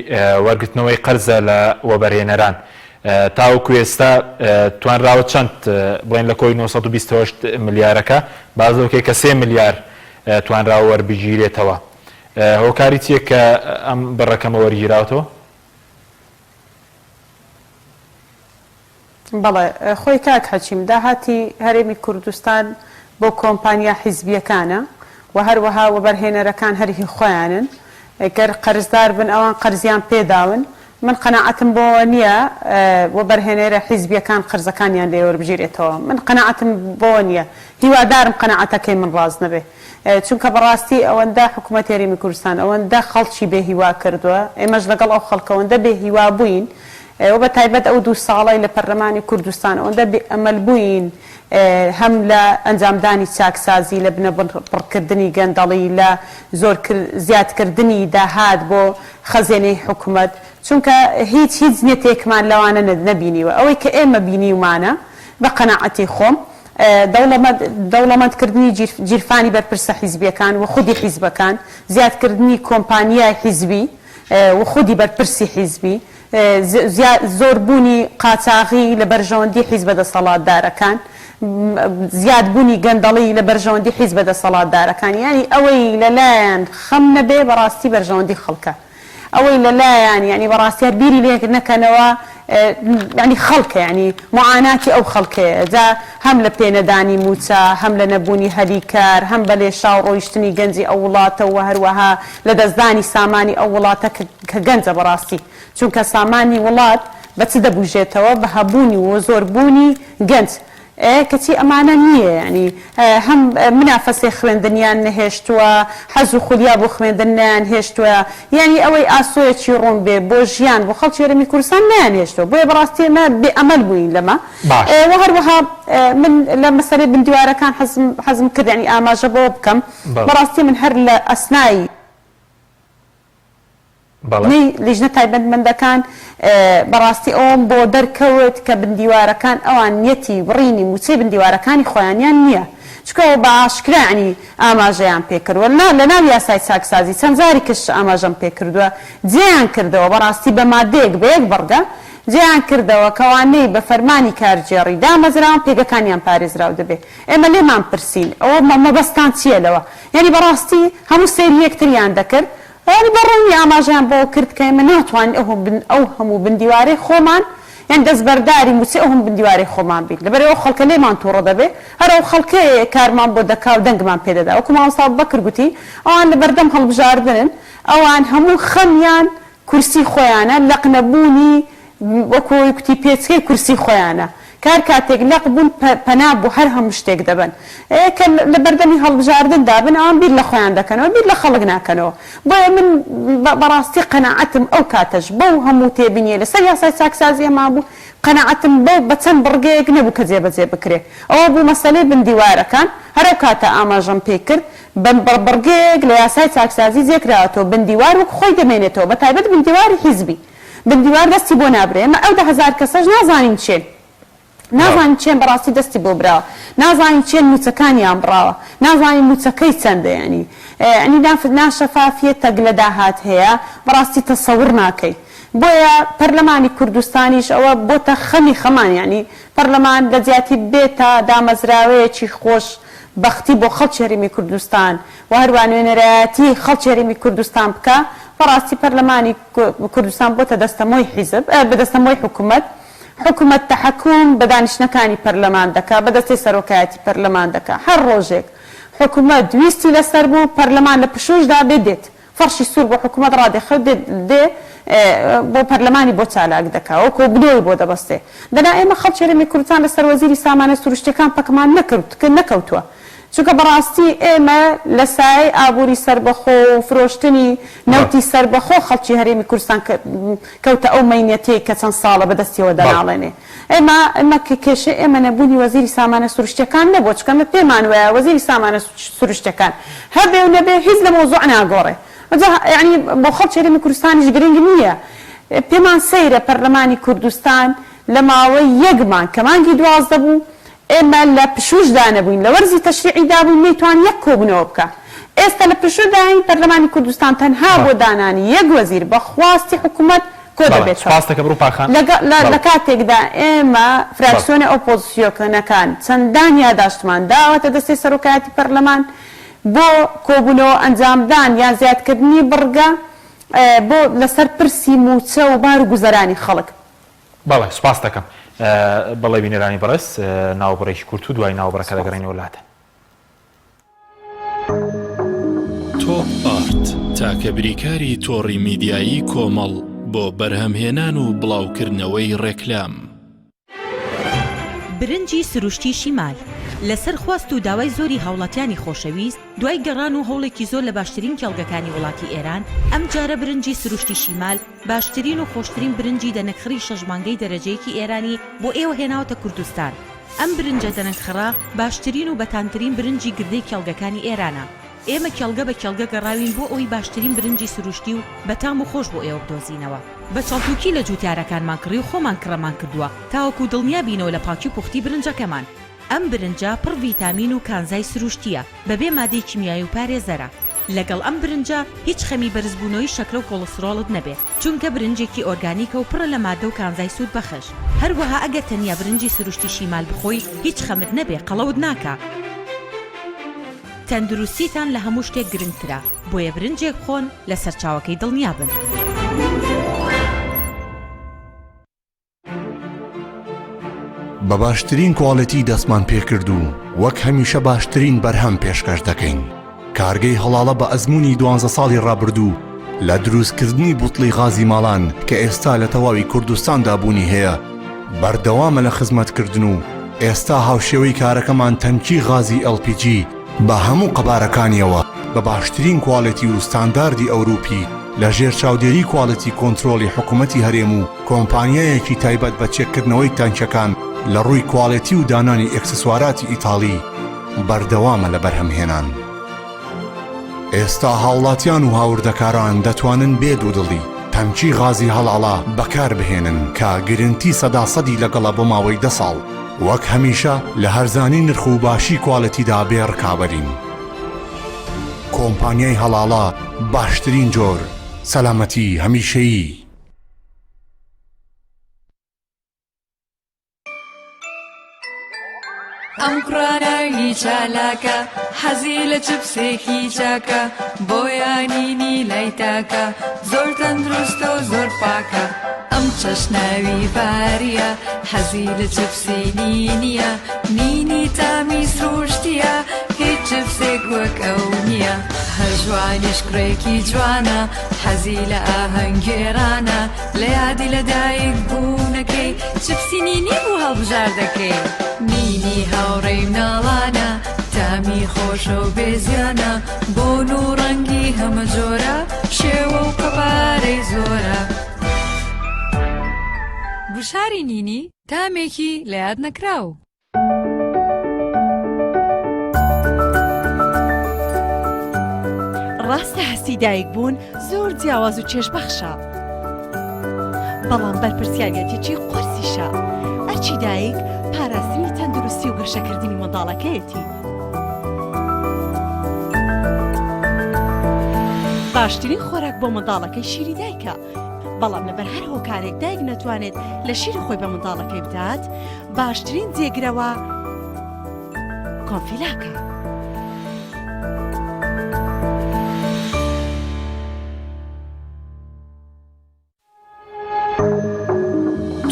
وەرگرتنەوەی قەرزە لە وەبەرهێنەران تاوەکو ئێستا توانراوە چەند بڵێن لە کۆی 928 ملیارەکە بازەوەکەی کە 3 ملیار توانراوە وەربگیرێتەوە هۆکاری چیە کە ئەم بەڕەکەمە وەرگیراوەتەوە؟ بەڵێ خۆی کاک حەچیم داهاتی هەرێمی کوردستان بۆ کۆمپانیا حیزبیەکانە و هەروەها وەبەرهێنەرەکان هەرهی خۆیانن گەر قەرزدار بن ئەوان قەرزیان پێداون من قەناعەتم بۆ نییە وەبەرهێنەرە حیزبیەکان قەرزەکانیان لێ وەربژێرێتەوە من قەناعەتم بۆ نییە هیوادارم قەناعەتەکەی من ڕاز نەبێ چونکە بەڕاستی ئەوەندە حکوومەت هەرێمی کوردستان ئەوەندە خەڵکی بێهیوا کردووە ئێمەش لەگەڵ ئەو خەڵکەوەندە بێهیوا بووین و بە تایبەت ئەو 2 ساڵی لە پەرلەمانی کوردستان ئەوەندە ئەمەل بووین هەم لە ئەنجامدانی چاکسازی لە بنە بڕکردنی گەندەڵی لە زۆر زیادکردنی داهات بۆ خەزێنەی حکوومەت چونکە هیچ نیەتێکمان لەوانە نەبینیوە ئەوەی کە ئێمە بینیومانە بە قەناعەتی خۆم دەوڵەمەندکردنی گیرفانی بەرپرسە حیزبیەکان و خودی حیزبەکان، زیادکردنی کۆمپانیای حیزبی و خودی بەرپرسی حیزبی، زۆربوونی قاچاغی لە بەرژەوەندی حیزبە دەسەڵاتدارەکان، زیادبوونی گەندەڵی لە بەرژەوەندی حیزبە دەسەڵاتدارەکان، ینی ئەوەی لەلایەن خەم نەبێ بەڕاستی بەرژەوەندی خەڵکە، ئەوەی لەلایەن ینی بەڕاستیار بیری لێ نەکەنەوە ینی خەڵکە، ینی معاناتی ئەو خەڵکەیە، جا هەم لە پێنەدانی موچە، هەم لە نەبوونی هەلیکار، هەم بە لێشاو ڕۆیشتنی گەنجی ئەو وڵاتەوە، هەروەها لە دەستدانی سامانی ئەو وڵاتە کە گەنجە بەڕاستی، چونکە سامانی وڵات بە چ دەبوژێتەوە؟ بە هەبوونی و زۆربوونی گەنج، کەچی ئەمانە نییە، ینی هەم منافەسێ خوێندنیان نەهێشتووە، حەز و خولیا بۆ خوێندنیان هێشتووە، یعنی ئەوەی ئاسۆیەکی ڕوون بێ بۆ ژیان بۆ خەڵکی هەرێمی کوردستان نەیانهێشتووە، بۆیە بەڕاستی ئێمە بێئەمەل بووین لەمە. و هەروەها من لە مەسەلەی بندیوارەکان حەزم کرد ینی ئاماژە بۆ بکەم، بەڕاستی من هەر لە ئەسنایی لیژنە تایبەتمەندەکان بەڕاستی ئەوم بۆ دەرکەوت کە بندیوارەکان ئەوان نیەتی بڕینی موچەی بندیوارەکانی خۆیانیان نییە، چکەوە بە ئاشکرانی ئاماژەیان پێکردووە لە ناو یاسای چاکسازی چەند جاری کەش ئاماژەم پێکردووە، جێیان کردەوە بەڕاستی بە مادەیەک بە یەک بەڕگە جێیان کردەوە کەوانەی بە فەرمانی کارجێڕی دامەزراون پێگەکانیان پارێزراو دەبێ. ئێمە لێمان پرسین ئەوە مەبەستان چییە لەوە؟ یعنی بەڕاستی هەموو سێری یەکتریان دەکرد، ینی بەڕووی ئاماژیان بۆ کرد کە ئێمە ناتوانین ئەو هەموو بندیوارەی خۆمان یان دەستبەرداری موچێ ئەو هەموو بندیوارەی خۆمان بین، لەبەرەوە خەڵکە لێمان تووڕە دەبێ، هەر ئەو خەڵکەیە کارمان بۆ دەکا و دەنگمان پێدەدا، وەکو مامۆستا بەکر گوتی ئەوان لە بەردەم هەڵبژاردنن، ئەوان هەموو خەمیان کورسی خۆیانە، لەقنەبوونی وەکو کوتی پێچکەی کورسی خۆیانە، کار کاتێک لەق بوون پەنا بۆ هەر هەموو شتێک دەبن، کە لە بەردەمی هەڵبژاردن دابن ئەوان بیر لە خۆیان دەکەنەوە، بیر لە خەڵک ناکەنەوە. بۆیە من بەڕاستی قەناعەتم ئەو کاتەش بەو هەموو تێبینیە لەسەر یاسای چاکسازی ئەما بوو، قەناعەتم بە چەند بڕگەیەک نەبوو کە جێبەجێ بکرێ، ئەوە بوو مەسەلەی بندیوارەکان، هەرو کاتە ئاماژەم پێ کرد بڕگەیەک لە یاسای چاکسازی جێکراوەتەوە، بندیوار وەک خۆی دەمێنێتەوە، بە تایبەت بندیواری حیزبی، بندیوار دەستی بۆ نابرێ، ئێمە ئەو 10,000 کەسەش نازانین چێن، نازانین چێن بەڕاستی دەستی بۆ براوە، نازانین چێن موچەکانیان بڕاوە، نازانین موچەکەی چەندە، ینی ناشەفافیە تەگ لە داهات هەیە، بەڕاستی تەسەور ناکەی. بۆیە پەرلەمانی کوردستانیش ئەوە بۆتە خەمی خەمان، ینی پەرلەمان لە جیاتی بێتە دامەزراوەیەکی خۆش بەختی بۆ خەڵکی هەرێمی کوردستان و هەروە نوێنەرایەتی خەڵکی هەرێمی کوردستان بکە، بەڕاستی پەرلەمانی کوردستان بۆتە دەستەمۆی حیزب بەدەستەمۆی حکوومەت، حکوومەت تەحەکوم بە دانیشتەکانی پەرلەمان دەکا، بەدەستی سەرۆکایەتی پەرلەمان دەکا، هەر ڕۆژێک حکوومەت ویستی لەسەر بوو پەرلەمان لە پشوشدا بێدێت، فەرشی سوور بۆ حکوومەت ڕادێخەوت دێ بۆ پەرلەمانی بۆ چالاک دەکا، وەکو بنۆی بۆ دەبەستێ. دەنا ئێمە خەڵکی هەرێمی کوردستان لەسەر وەزیری سامانە سروشتیەکان پەکمان نەکەوتووە، چونکە بەڕاستی ئێمە لە سای ئابووری سربەخۆ و فرۆشتنی نەوتی سربەخۆ خەڵکی هەرێمی کوردستان کەوتە ئەو مەینەتەیە کە چەند ساڵە بەدەستیەوە دەناڵێنێ. ئێمە کێشە ئێمە نەبوونی وەزیری سامانە سروشتیەکان نەبووە، چونکە پێمان وایە وەزیری سامانە سروشتیەکان هەبێ و نەبێ هیچ لە مۆزوع ناگۆڕێ، یعنی بۆ خەڵکی هەرێمی کوردستانیش گرنگ نییە. پێمان سەیرە پەرلەمانی کوردستان لە ماوەی یەک مانگ کە مانگی 12 بوو ئێمە لە پشوشدا نەبووین، لە وەرزی تەشریعیدا بووین نەیتوان یەک کۆبوونەوە بکە. ئێستا لە پشوداین پەرلەمانی کوردستان تەنها بۆ دانانی یەک وەزیر بە خواستی حکوومەت کۆ دەبێتەوە. لە کاتێکدا ئێمە فراکسیۆنە ئۆپۆزیسیۆنەکان چەندان یاداشتمان داوەتە دەستی سەرۆکایەتی پەرلەمان بۆ کۆبوونەوە ئەنجامدان یان زیادکردنی بڕگە بۆ لەسەر پرسی موچە و بار و گوزەرانی خەڵک. بەڵێ سوپاس دەکەم. بەڵێ بینەرانی بەڕێز ناوبڕێکی کورت و دوای ناوبڕەکە دەگەڕێنەوە وڵاتە. تۆپ ئارت تاکە بریکاری تۆڕی میدیایی کۆمەڵ بۆ بەرهەمهێنان و بڵاوکردنەوەی ڕێکلام. برنجی سروشتی شیمال لەسەر خواست و داوای زۆری هاوڵاتیانی خۆشەویست دوای گەڕان و هەوڵێکی زۆر لە باشترین کێڵگەکانی وڵاتی ئێران، ئەم جارە برنجی سروشتی شیمال باشترین و خۆشترین برنجی دەنەکخڕی شەژمانگەی دەرەجەیەکی ئێرانی بۆ ئێوە هێناوەتە کوردستان. ئەم برنجە دەنەکخڕا باشترین و بەتانترین برنجی گردەی کێڵگەکانی ئێرانە. ئێمە کێڵگە بە کێڵگە گەڕاوین بۆ ئەوەی باشترین برنجی سروشتی و بەتام و خۆش بۆ ئێوە بدۆزینەوە بە چەڵتوکی لە جوتیارەکانمان کڕی و خۆمان کڕەمان کردووە تاوەکو دڵنیا بینەوە لە پاکی و پوختی برنجەکەمان ئەم برنجە پڕ ڤیتامین و کانزای سروشتیە بەبێ مادەی کیمیایی و پارێزەرە لەگەڵ ئەم برنجە هیچ خەمی بەرزبوونەوەی شەکرە و کۆڵسترۆڵت نەبێت چونکە برنجێکی ئۆرگانیکە و پڕە لە مادە و کانزای سوود بەخش هەروەها ئەگەر تەنیا برنجی سروشتی شیمال بخۆی هیچ خەمت نەبێ قەڵەوت ناکە تەندروستیتان لە هەموو شتێک گرنگترە بۆیە برنجێک خۆن لە سەرچاوەکەی دڵنیا بن بە باشترین کواڵەتی دەستمان پێکرد و وەک هەمیشە باشترین بەرهەم پێشکەش دەکەین کارگەی هەڵاڵە بە ئەزمموی 12 ساڵی ڕابردوو لە دروستکردنی بوتڵی غازی ماڵان کە ئێستا لە تەواوی کوردستاندا بوونی هەیە بەردەوامە لە خزمەتکردن و ئێستا هاوشێوەی کارەکەمان تەنکی غازی LPG بە هەموو قەبارەکانیەوە بە باشترین کواڵەتی و ستانداردی ئەوروپی لە ژێر چاودێری کواڵەتی کۆنتترۆلی حکوومەتی هەرێم و کۆمپانیایەکی تایبەت بە چێککردنەوەی تانچەکان لە ڕووی کواڵەتی و دانانی ئەکسسواراتی ئیتاڵی بەردەوامە لە بەرهەمهێنان ئێستا هاوڵاتیان و هاوردەکاران دەتوانن بێ دوودڵی تەمچی غازی هەڵاڵا بەکار بهێنن کە گرنتی سەداسەدی لەگەڵە بۆ ماوەی 10 ساڵ وەک هەمیشە لە هەرزانی نرخ و باشی کواڵەتیدا بێڕکابەرین کۆمپانیای هەڵاڵا باشترین جۆر سەلامەتی هەمیشەیی ئەم کوڕانەوی چالاکە حەزی لە چپسێکی چاکە بۆیانینی لای تاکە زۆر تەندروستە و زۆر پاکە ئەم چەشناوی باریە حەزی لە چپسی نینیە نینی تامی سروشتیە هیچ چپسێک وەک ئەو نییە هەر جوانیش کوڕێکی جوانە حەزی لە ئاهەنگێرانە لە یادی لەدایک بوونەکەی چپسی نینی بوو هەڵبژار دەکەی نینی هاوڕێی مناڵانە تامی خۆشە و بێزیانە بۆن و ڕەنگی هەمە جۆرە شێوە و قەبارەی زۆرە بشاری نینی تامێکی لە یاد نەکراو ڕاستە هەستی دایک بوون زۆر جیاواز و چێژبەخشە بەڵام بەرپرسیارەتێکی قورسیشە ئەرچی دایک پاراستنی تەندروستی و گەشەکردنی منداڵەکەیەتی باشترین خۆراک بۆ منداڵەکەی شیری دایکە بەڵام لەبەر هەر هۆکارێک دایک نەتوانێت لە شیری خۆی بە منداڵەکەی بدات باشترین جێگرەوە کۆنفیلاکە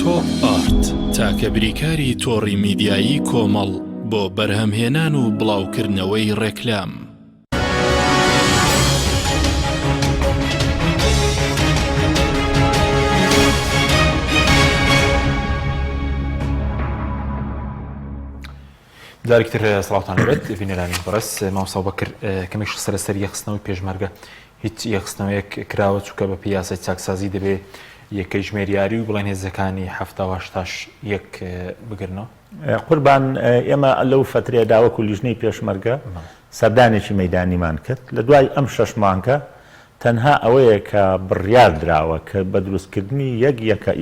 تۆپ ئارت تاکە بریکاری تۆڕی میدیایی کۆمەڵ بۆ بەرهەمهێنان و بڵاوکردنەوەی ڕێکلام جارێکتر سڵاوتان لەبێت ڤینێرانی بەڕێز مامۆستا بەکر کەمێک سەرەسەر یەخستنەوەی پێشمەرگە هیچ یەخستنەوەیەک کراوە چووکە بە پیاسە چاکسازی دەبێ یەکەی ژمێریاری و بڵێن هێزەکانی 70-80 بگرنەوە قوربان ئێمە لەو فترەیەدا وەکو لیژنەی پێشمەرگە سەردانێکی مەیدانیمان کرد لە دوای ئەم 6 مانگە تەنها ئەوەیە کە بڕیار دراوە کە بە دروستکردنی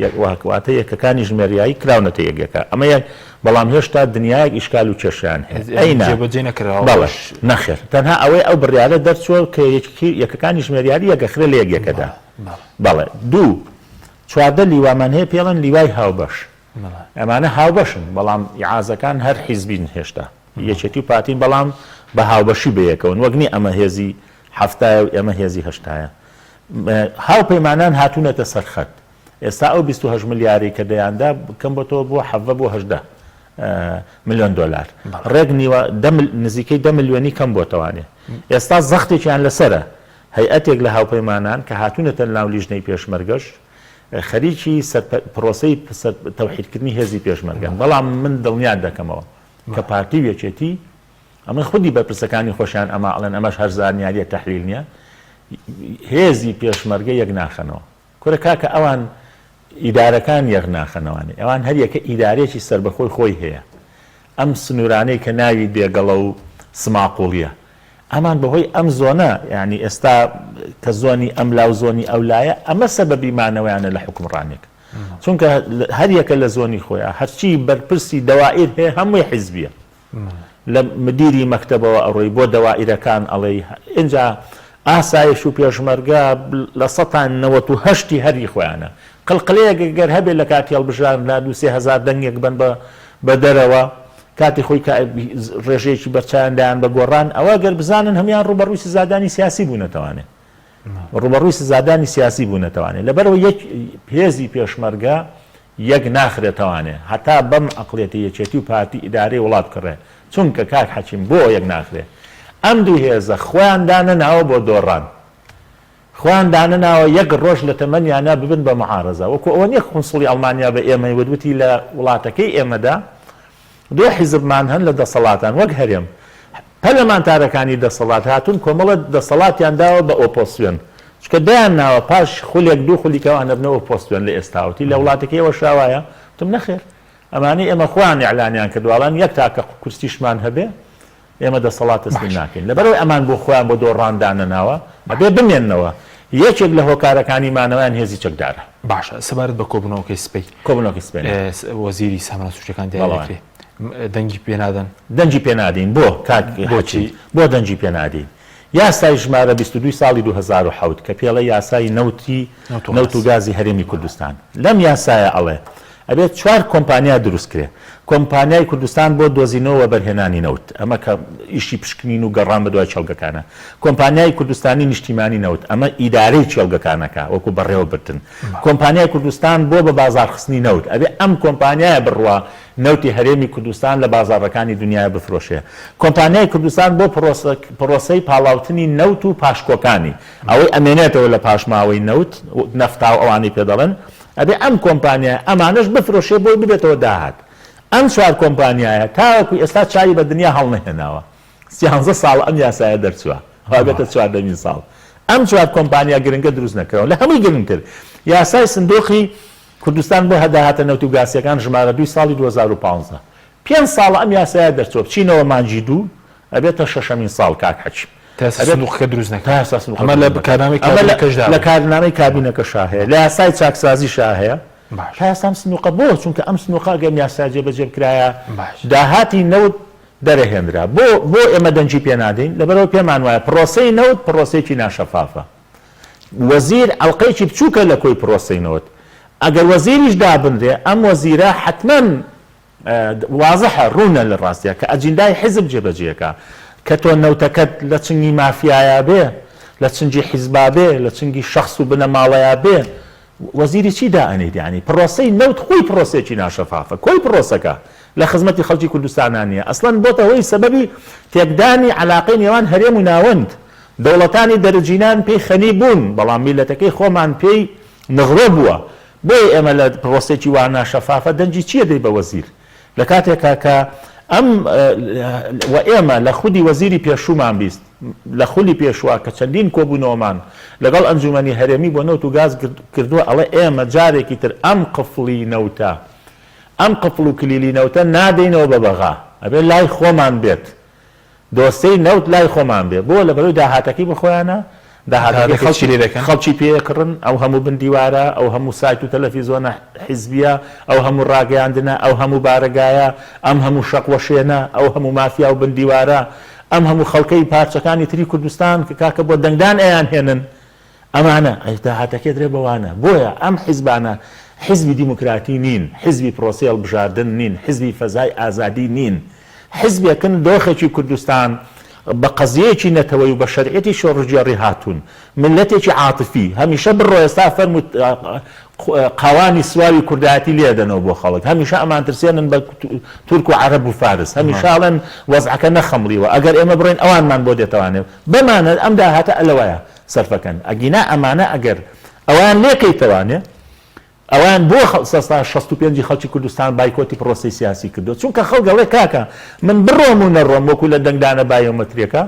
یەکواتە یەکەکانی ژمێریایی کراونەتە یەکەکە ئەمە یەک بەڵام هێشتا دنیایەک ئیشکال و کێشیان هەیە نەخێر تەنها ئەوەی ئەو بڕیارە دەرچووە کە یەکەکانی ژمێریاری یەکەخرە لە یەکەکەدا بەڵێ دوو چواردە لیوامان هەیە پێڵەن لیوای هاوبەش ئەمانە هاوبەشن بەڵام عازەکان هەر حیزبین هێشتا یەکێتی و پاتین بەڵام بە هاوبەشی بەیەکەون وەگنی ئەمە هێزی هەفتایە و ئێمە هێزی هەشتایە هاوپەیمانان هاتوونەتە سەرخەت ئێستا ئەو 28 ملیاری کە دەیاندا بکەم بۆ تۆ بۆ 7 ملیۆن دۆلار ڕێک نزیکەی 10 ملیۆنی کەم بۆتەوانێ ئێستا زەختێکیان لەسرە هەیئەتێک لە هاوپەیمانان کە هاتوونەتە ناو لیژنەی پێشمەرگەش خەریکی پرۆسەی تەوحیدکردنی هێزی پێشمەرگەن بەڵام من دڵنیان دەکەمەوە کە پارتی وێچێتی ئەمە خودی بەرپرسەکانی خۆشیان ئەماڵێن ئەمەش هەر زانیاریە تەحلیل نییە هێزی پێشمەرگە یەک ناخەنەوە کورە کاکە ئەوان ئیدارەکان یەک ناخەنەوانی ئەوان هەر یەکە ئیدارێکی سربەخۆی خۆی هەیە ئەم سنوورانەی کە ناوی دێگەڵە و سماقۆڵیە ئەمان بەهۆی ئەم زۆنە یعنی ئێستا کە زۆنی ئەم لاو زۆنی ئەولایە ئەمە سەبەبی مانەوەیانە لە حکومڕانێک چونکە هەر یەکە لە زۆنی خۆیان هەرچی بەرپرسی دەوائر هەیە هەمووی حیزبیە لە مدیری مەکتەبەوە ئەڕۆی بۆ دەوائرەکان ئەڵێ اینجا ئاسایش و پێشمەرگە لە 1970 هەری خۆیانە قڵقلەیەک گەر هەبێت لە کاتی هەڵبژارن لا 2,000 دەنگێک بن بە دەرەوە کاتی خۆی ڕێژەیەکی بەرچاندایان بە گۆڕان ئەوە گەر بزانن هەمیان ڕوبەڕووی سزادانی سیاسی بوونەتەوانێت ڕوبەڕووی سزادانی سیاسی بوونەتەوانێت لەبەرەوە یەک هێزی پێشمەرگە یەک ناخرێتەوانێ هەتا بەم ئەقڵێتی یەکێتی و پارتی ئیدارەی وڵات کڕێ چونکە کاک حەکیم بۆ یەک ناخرێ ئەم دوو هێزە خۆیان دانەناوە بۆ دۆڕان خۆیان دانەناوە یەک ڕۆژ لە تەمەنیانە ببن بە معارەزە وەکو ئەوە نیە قونسڵی ئەڵمانیا بە ئێمەی وتوتی لە وڵاتەکەی ئێمەدا دو حیزبمان هەن لە دەسەڵاتان وەک هەرێم پەرلەمانتارەکانی دەسەڵات هاتوون کۆمەڵە دەسەڵاتیان داوە بە ئۆپۆسیۆن چکە دایان ناوە پاش خولێک دوو خولیکەوان نەبنەوە ئۆپۆسیۆن لە ئێستاوتی لە وڵاتەکەیەوە شاوایە تم نەخێر ئەمانەی ئێمە خۆیان ئیعلانیان کردووەڵان یەک تاکە کورسیشمان هەبێ ئێمە دەسەڵات تەسلیم ناکەین لەبەرەوەی ئەمان بۆ خۆیان بۆ دۆڕاندانەناوە ئەبێ بمێننەوە یەکێک لە هۆکارەکانی مانەوەیان هێزی چەکدارە باشە سەبارەت بە کۆبوونەوەکەی سپەی کۆبوونەوەکی سپەی وەزیری سامانە سوچەکان دیارەکرێ دەنگی پێنادەن دەنگی پێنادەین بۆ بۆچی بۆ دەنگی پێنادەین یاسای ژمارە 22 ساڵی 2007 کە پێڵە یاسای نەوت و گازی هەرێمی کوردستان لەم یاسایە ئەڵێ ئەبێت 4 کۆمپانیا دروست کرێ کۆمپانیای کوردستان بۆ دۆزینەوە بەرهێنانی نەوت ئەمە کە ئیشی پشکنین و گەڕان بە دوای چێڵگەکانە کۆمپانیای کوردستانی نیشتیمانی نەوت ئەمە ئیدارەی چێڵگەکانەکە وەکو بەڕێوە برتن کۆمپانیای کوردستان بۆ بە بازارخستنی نەوت ئەبێ ئەم کۆمپانیایە بڕوا نەوتی هەرێمی کوردستان لە بازارەکانی دنیای بفرۆشێ کۆمپانیای کوردستان بۆ پرۆسەی پاڵاوتنی نەوت و پاشکۆکانی ئەوەی ئەمێنێتەوە لە پاشماوەی نەوت نەفتا و ئەوانی پێدەڵن ئەبێ ئەم کۆمپانیای ئەمانەش بفرۆشێ بۆی ببێتەوە داهات ئەم 4 کۆمپانیایە تاوەکو ئێستا چای بە دنیا هەڵنەهێناوە 13 ساڵ ئەم یاسایە دەرچووە هەبێتە 14 ساڵ ئەم 4 کۆمپانیا گرنگە دروست نەکەەوە لە هەمووی گرنگتر یاسای سندۆقی کوردستان بۆ هەداهاتە نەوت و گاسیەکان ژمارە 2 ساڵی 2015 5 ساڵ ئەم یاسایە دەرچووە بچینەوە مانجی 2 ئەبێتە 6مین ساڵ کاک حەکیم سندوقەکە دروست نەکە ئەمە لە لە کارنامەی کابینەکەشا هەیە لە یاسای چاکسازیشا هەیە تا ئێستا ئەم سندوقە بۆ چونکە ئەم سندوقە گەم یاسا جێبەجێ بکرایە داهاتی نەوت دەرەهێنرا بۆ ئێمە دەنجی پێ نادەین لەبەرەوە پێمان وایە پرۆسەی نەوت پرۆسەیەکی ناشەفافە وەزیر ئەڵقەیەکی بچووکە لە کۆی پرۆسەی نەوت ئەگەر وەزیریش دابنرێ ئەم وەزیرە حتمەن وازەحە ڕوونە لە ڕاستیە کە ئەجیندای حیزب جێبەجێەکە کە تۆ نەوتەکەت لە چنگی مافیایە بێ لە چنگی حیزبا بێ لە چنگی شەخص و بنەماڵەیە بێ وەزیری چی دائەنێت یعنی پرۆسەی نەوت خۆی پرۆسێکی ناشەفافە کۆی پرۆسەکە لە خزمەتی خەڵکی کوردستانانیە ئەسڵەن بۆتە هۆی سەبەبی تێکدانی عەلاقەی نێوان هەرێم و ناوەند دەوڵەتانی دەرەجینان پێی خەنی بوون بەڵام میلەتەکەی خۆمان پێی نغڕۆ بووە بۆی ئێمە لە پرۆسێکی وان ناشەفافە دەنجی چییە دەی بە وەزیر لە کاتێکا کە ئەم و ئێمە لە خودی وەزیری پێشومان بیست لە خولی پێشوا کە چەندین کۆبوونەوەمان لەگەڵ ئەنجومەنی هەرێمی بۆ نەوت و گاز کردووە ئەڵێ ئێمە جارێکی تر ئەم قفڵی نەوتە ئەم قفڵ و کلیلی نەوتە نادەینەوە بە بەغا ئەبێ لای خۆمان بێت دۆستەی نەوت لای خۆمان بێت بۆ لە بەرەوەی داهاتەکەی بخۆیانە خەڵکی پێکڕن ئەو هەموو بندیوارە ئەو هەموو سایت و تەلەڤیزۆنە حیزبیە ئەو هەموو ڕاگەیاندنە ئەو هەموو بارەگایە ئەم هەموو شەقوەشێنە ئەو هەموو مافیا و بندیوارە ئەم هەموو خەڵکەی پارچەکانی تری کوردستان کە کاکە بۆ دەنگدان ئەیان هێنن ئەمانە داهاتەکەی درێ بەوانە بۆیە ئەم حیزبانە حیزبی دیموکراتی نین حیزبی پرۆسەی هەڵبژاردن نین حیزبی فەزای ئازادی نین حیزبێکن دۆخێکی کوردستان بە قەزیەیەکی نەتەوەی و بە شەرعەتی شۆڕژێڕی هاتوون ملەتێکی عاتفی هەمیشە بڕۆ ئێستا فەرمووت قاوانی سواوی کوردایەتی لێدەنەوە بۆ خەڵک هەمیشە ئەمان ترسێنن بە تورک و عەرەب و فارس هەمیشاڵەن وەزعەکە نەخەمڵیوە ئەگەر ئێمە بڕۆین ئەوانمان بۆ دێتەوانێ بەمانە ئەم داهاتە ئەلەوەیە سەرفەکەن ئەگینا ئەمانە ئەگەر ئەوان لێکەیتەوانێ ئەوان بۆ 65 خەڵکی کوردستان بایکۆتی پرۆسی سیاسی کردو چونکە خەڵگەڵێ کاکە من بڕۆم و نەڕۆم وەکو لە دەنگدانە بایۆمەتریەکە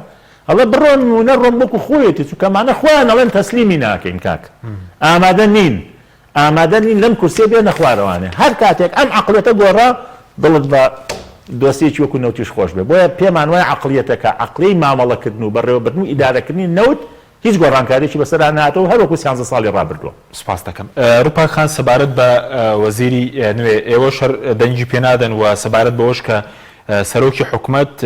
ئەڵێ بڕۆم و نەڕۆم وەکو خۆیەتی چونکەمانە خۆیان ئەڵێن تەسلیمی ناکەین کاک ئامادە نین لەم کورسێ بێ نەخوارەوانێ هەر کاتێک ئەم عەقڵێتە گۆڕا دڵت بە دۆسیەکی وەکو نەوتیش خۆش بێ بۆیە پێمان وایە عقلیەتەکە عقلی مامەڵەکردن و بەڕێوەبردن و ئیدارەکردنی نەوت هیچ گۆڕانکاریی بەسەر نهاتەوە هەروەکو 11 ساڵی ڕابردووە. سپاس دەکەم. ڕوپا خان سەبارەت بە وەزیری نوێ ئێوە شەر دەنگی پێنادەن و سەبارەت بەوەش کە سەرۆکی حکوومەت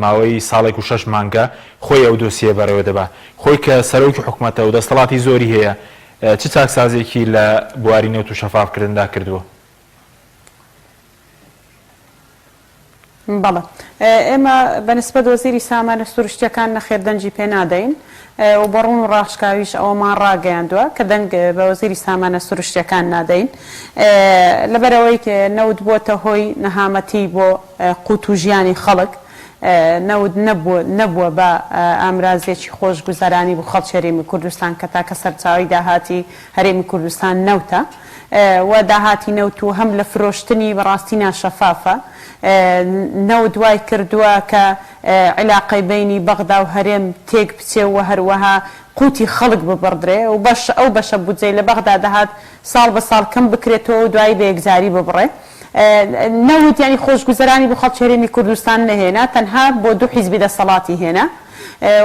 ماوەی ساڵێک و 6 مانگە خۆی ئەو دۆسیە بەرەوە دەبا خۆی کە سەرۆکی حکوومەتە و دەسەڵاتی زۆری هەیە چ چاکسازێکی لە بواری نەوت و شەفافکردندا کردووە؟ بەڵێ ئێمە بەنسبەت وەزیری سامانە سروشتیەکان نەخێر دەنگی پێ نادەین و بەڕوون و ڕاشکاویش ئەوەمان ڕاگەیاندووە کە دەنگ بە وەزیری سامانە سروشتیەکان نادەین لەبەرەوەی کە نەوت بۆتە هۆی نەهامەتی بۆ قوت و ژیانی خەڵک نەوت نەبووە بە ئامرازێکی خۆشگوزەرانی بۆ خەڵکی هەرێمی کوردستان کە تاکە سەرچاوی داهاتی هەرێمی کوردستان نەوتە و داهاتی نەوت و هەم لە فرۆشتنی بەڕاستی ناشەفافە نەوت دوای کردووە کە علاقەی بینی بەغدا و هەرێم تێک بچێ و هەروەها قوتی خەڵک ببڕدرێ و ئەو بەشە بودجەی لە بەغدا دەهات ساڵ بە ساڵ کەم بکرێتەوە و دوای بە یەکجاری ببڕێ نەوت ینی خۆشگوزەرانی بۆ خەڵکی هەرێمی کوردستان نەهێنا تەنها بۆ دوو حیزبی دەسەڵاتی هێنا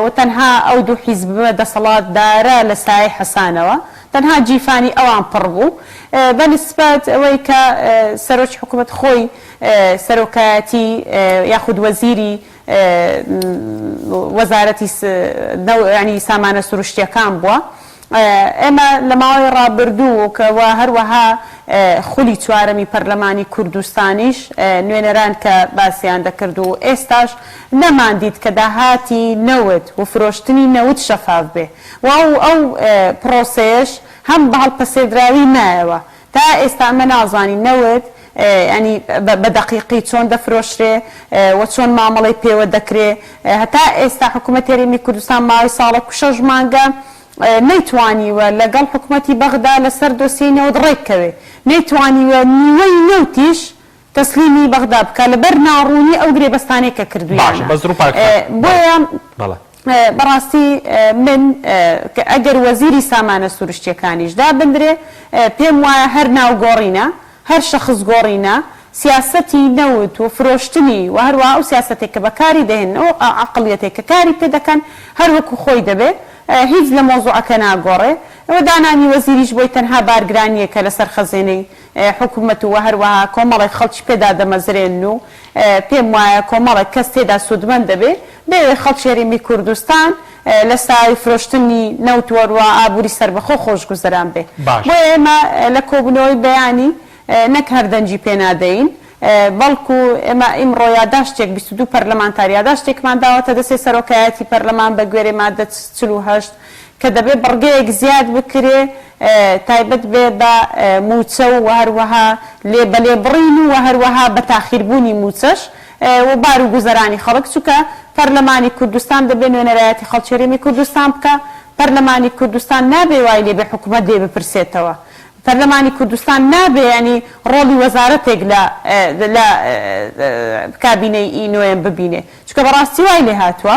و تەنها ئەو دوو حیزب دەسەڵاتدارە لە سایه حەسانەوە تەنها جیفانی ئەوان پڕ بوو بەنسبەت ئەوەی کە سەرۆکی حکوومەت خۆی سەرۆکایەتی یاخود وەزیری وەزارەتی ینی سامانە سروشتیەکان بووە ئێمە لە ماوەی ڕابردوو کەوە هەروەها خولی چوارەمی پەرلەمانی کوردستانیش نوێنەران کە باسییان دەکرد و ئێستاش نەماندید کە داهاتی نەوت و فرۆشتنی نەوت شەفاف بێ و ئەو پرۆسەیەش هەم بە هەڵپەسێدراوی نایەوە تا ئێستا ئەمە نازانی نەوت ینی بە دەقیقی چۆن دەفرۆشرێ و چۆن مامەڵی پێوە دەکرێ هەتا ئێستا حکوومەتی هەرێمی کوردستان ماوەی ساڵێک و 6 مانگە نەیتوانیوە لەگەڵ حکوومەتی بەغدا لەسەر دۆسیەی نەوت ڕێککەوێ نەیتوانیوە نیوەی نەوتیش تەسلیمی بەغدا بکە لەبەر ناڕوونی ئەو گرێبەستانەی کە کردوویانە بۆیە بەڕاستی من ئەگەر وەزیری سامانە سروشتیەکانیش دابدرێ پێم وایە هەر ناوگۆڕینە هەر شەخص گۆڕینە سیاسەتی نەوت و فرۆشتنی و هەروە ئەو سیاسەتێک کە بەکاری دەهێن ئەو عەقڵیەتێک کە کاری پێ دەکەن هەر وەکو خۆی دەبێت هیچ لە مۆزوعەکە ناگۆڕێ ئەوە دانانی وەزیریش بۆی تەنها بارگرانیەکە لەسەر خەزێنەی حکوومەت و هەروەها کۆمەڵی خەڵکی پێدا دەمەزرێن و پێم وایە کۆمەڵێک کەس تێدا سوودمەند دەبێت بێ خەڵکی هەرێمی کوردستان لە سای فرۆشتنی نەوت وەروە ئابووری سەربەخۆ خۆشگوزەران بێ بۆ ئێمە لە کۆبوونەوەی بەیانی نەک هەر دەنگی پێ نادەین بەڵکو ئێمە ئیمڕۆ یاداشتێک 22 پەرلەمانتار یاداشتێکمان داوەتە دەسێ سەرۆکایەتی پەرلەمان بە گوێرەی مادە 48 کە دەبێت بڕگەیەک زیاد بکرێ تایبەت بێ بە موچە و هەروەها بە لێبڕین و هەروەها بە تاخیربوونی موچەش و بار و گوزەرانی خەڵک چووکە پەرلەمانی کوردستان دەبێت نوێنەرایەتی خەڵکی هەرێمی کوردستان بکە پەرلەمانی کوردستان نابێ وای لێ بێ حکوومەت دێ بپرسێتەوە پەرلەمانی کوردستان نابێ ینی ڕۆڵی وەزارەتێک لە کابینەی ئینۆیان ببینێ چکە بەڕاستی وای لێ هاتووە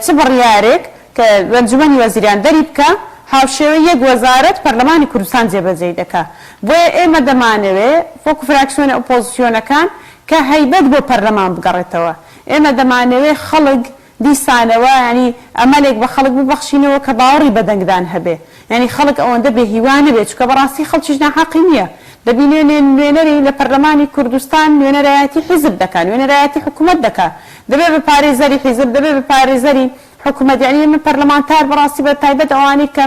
چ بڕیارێک کە ئەنجومەنی وەزیران دەری بکە هاوشێوە یەک وەزارەت پەرلەمانی کوردستان جێبەجێ دەکات بۆیە ئێمە دەمانەوێ وەکو فراکسیۆنە ئۆپۆزیسیۆنەکان کە هەیبەت بۆ پەرلەمان بگەڕێتەوە ئێمە دەمانەوێ خەڵک دیسانەوە ینی ئەمەلێک بە خەڵک ببەخشینەوە کە باوەڕی بەدەنگدان هەبێ ینی خەڵک ئەوەندە بێهیوانە بێت چکە بەڕاستی خەڵکیش ناحەقی نییە دەبینێنێ نوێنەری لە پەرلەمانی کوردستان نوێنەرایەتی حیزب دەکات نوێنەرایەتی حکوومەت دەکات دەبێت بە پارێزەری حیزب دەبێت بە پارێزەری حکوومەت یعنی من پەرلەمانتار بەڕاستی بە تایبەت ئەوانی کە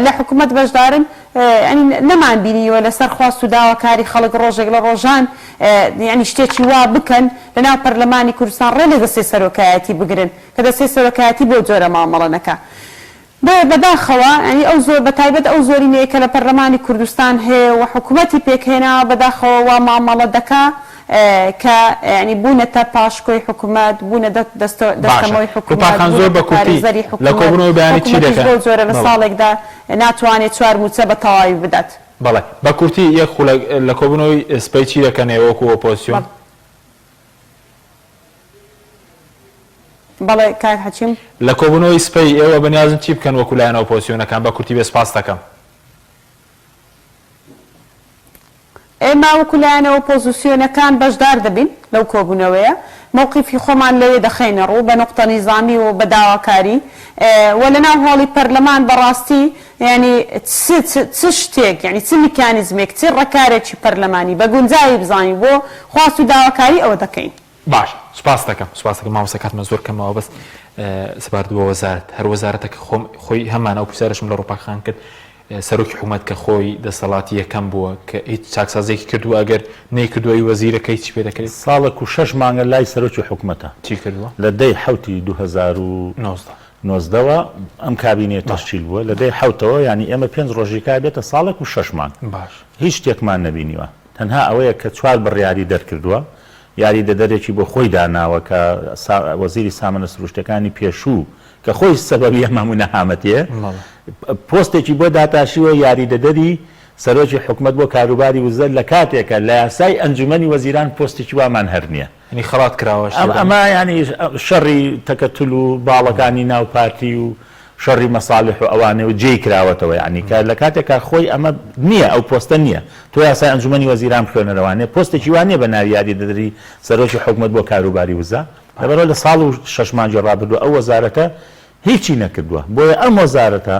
لە حکوومەت بەشدارن نەمان بینیوە لەسەر خواست و داواکاری خەڵک ڕۆژێک لە ڕۆژان ینی شتێکی وا بکەن لەناو پەرلەمانی کوردستان ڕێ لە دەستێ سەرۆکایەتی بگرن کە دەستێ سەرۆکایەتی بۆ جۆرە مامەڵەنەکە بەداخەوە ینی ئەو زۆر بە تایبەت ئەو زۆرینەیە کە لە پەرلەمانی کوردستان هەیە و حکوومەتی پێکهێناوە بەداخەوە وا مامەڵە دەکا کە ینی بوونەتە پاشکۆی حکوومەت بوونە دەستەمەوەی حکوومەت زۆر بە کورتی لە کۆبوونەوە بەیانی چی دەکەن بۆ جۆرە لە ساڵێکدا ناتوانێت 4 موچە بە تەواوی بدات بەڵێ بە کورتی یەک لە کۆبوونەوەی سپەی چی دەکەنێ وەکو ئۆپۆزیسیۆن بەڵێ کاک حەچیم لە کۆبوونەوەی سپەی ئێوە بەنیازن چی بکەن وەکو لایەن ئۆپۆزیسیۆنەکان بە کورتی بێ سپاس دەکەم ئێمە وەکولایەنەوە پۆزیسیۆنەکان بەشدار دەبین لەو کۆبوونەوەیە مووقیفی خۆمان لەوێ دەخینە ڕوو بە نقطە نیزامی و بە داواکاری و لەناو هۆڵی پەرلەمان بەڕاستی ینی چ شتێک یعنی چ میکانیزمێک چ ڕێکارێکی پەرلەمانی بە گونجایی بزانین بۆ خواست و داواکاری ئەوە دەکەین. باش سوپاس دەکەم مامۆستا کاتمە زۆر کەمەوە بەس سپاردبووە وەزارەت هەر وەزارەتەکە خۆی هەمان ئەو پرسیارشم لە ڕووپاخان کرد سەرۆکی حکوومەت کە خۆی دەسەڵاتی یەکەم بووە کە هیچ چاکسازێکی کردو ئەگەر نەیکردووەی وەزیرەکەی چی پێ دەکرێت ساڵێک و 6 مانگە لای سەرۆکی حکوومەتە چی کردووە لە دەی حوتی 2019ەوە ئەم کابینێ تەشکیل بووە لە دەی حوتەوە ینی ئێمە 5 ڕۆژێکا بێتە ساڵێک و 6 مانگ باش هیچ شتێکمان نەبینیوە تەنها ئەوەیە کە 4 بڕیاری دەرکردووە یاری دەدەرێکی بۆ خۆی داناوە کە وەزیری سامانە سروشتەکانی پێشوو کە خۆی سەبەبی هەموو نەهامەتیە پۆستێکی بۆ داتاشیوە یاری دەدەری سەرۆکی حکوومەت بۆ کاروباری وزە لە کاتێکە لە یاسای ئەنجومەنی وەزیران پۆستێکی وامان هەر نییە ینی خەڵات کراوە ئەمە ینی شەڕی تەکەتول و باڵەکانی ناو پارتی و شەڕی مەساڵح و ئەوانێ و جێی کراوەتەوە ینی کە لە کاتێکا خۆی ئەمە نییە ئەو پۆستە نییە تۆ یاسای ئەنجومەنی وەزیران خوێنەرەوانێ پۆستێکی وانێ بە ناوی یاری دەدەری سەرۆکی حکوومەت بۆ کاروباری وزە لەبەرەوە لە ساڵ و 6 مانگی ڕابردووە ئەو وەزارەتە هیچی نەکردووە بۆیە ئەم وەزارەتە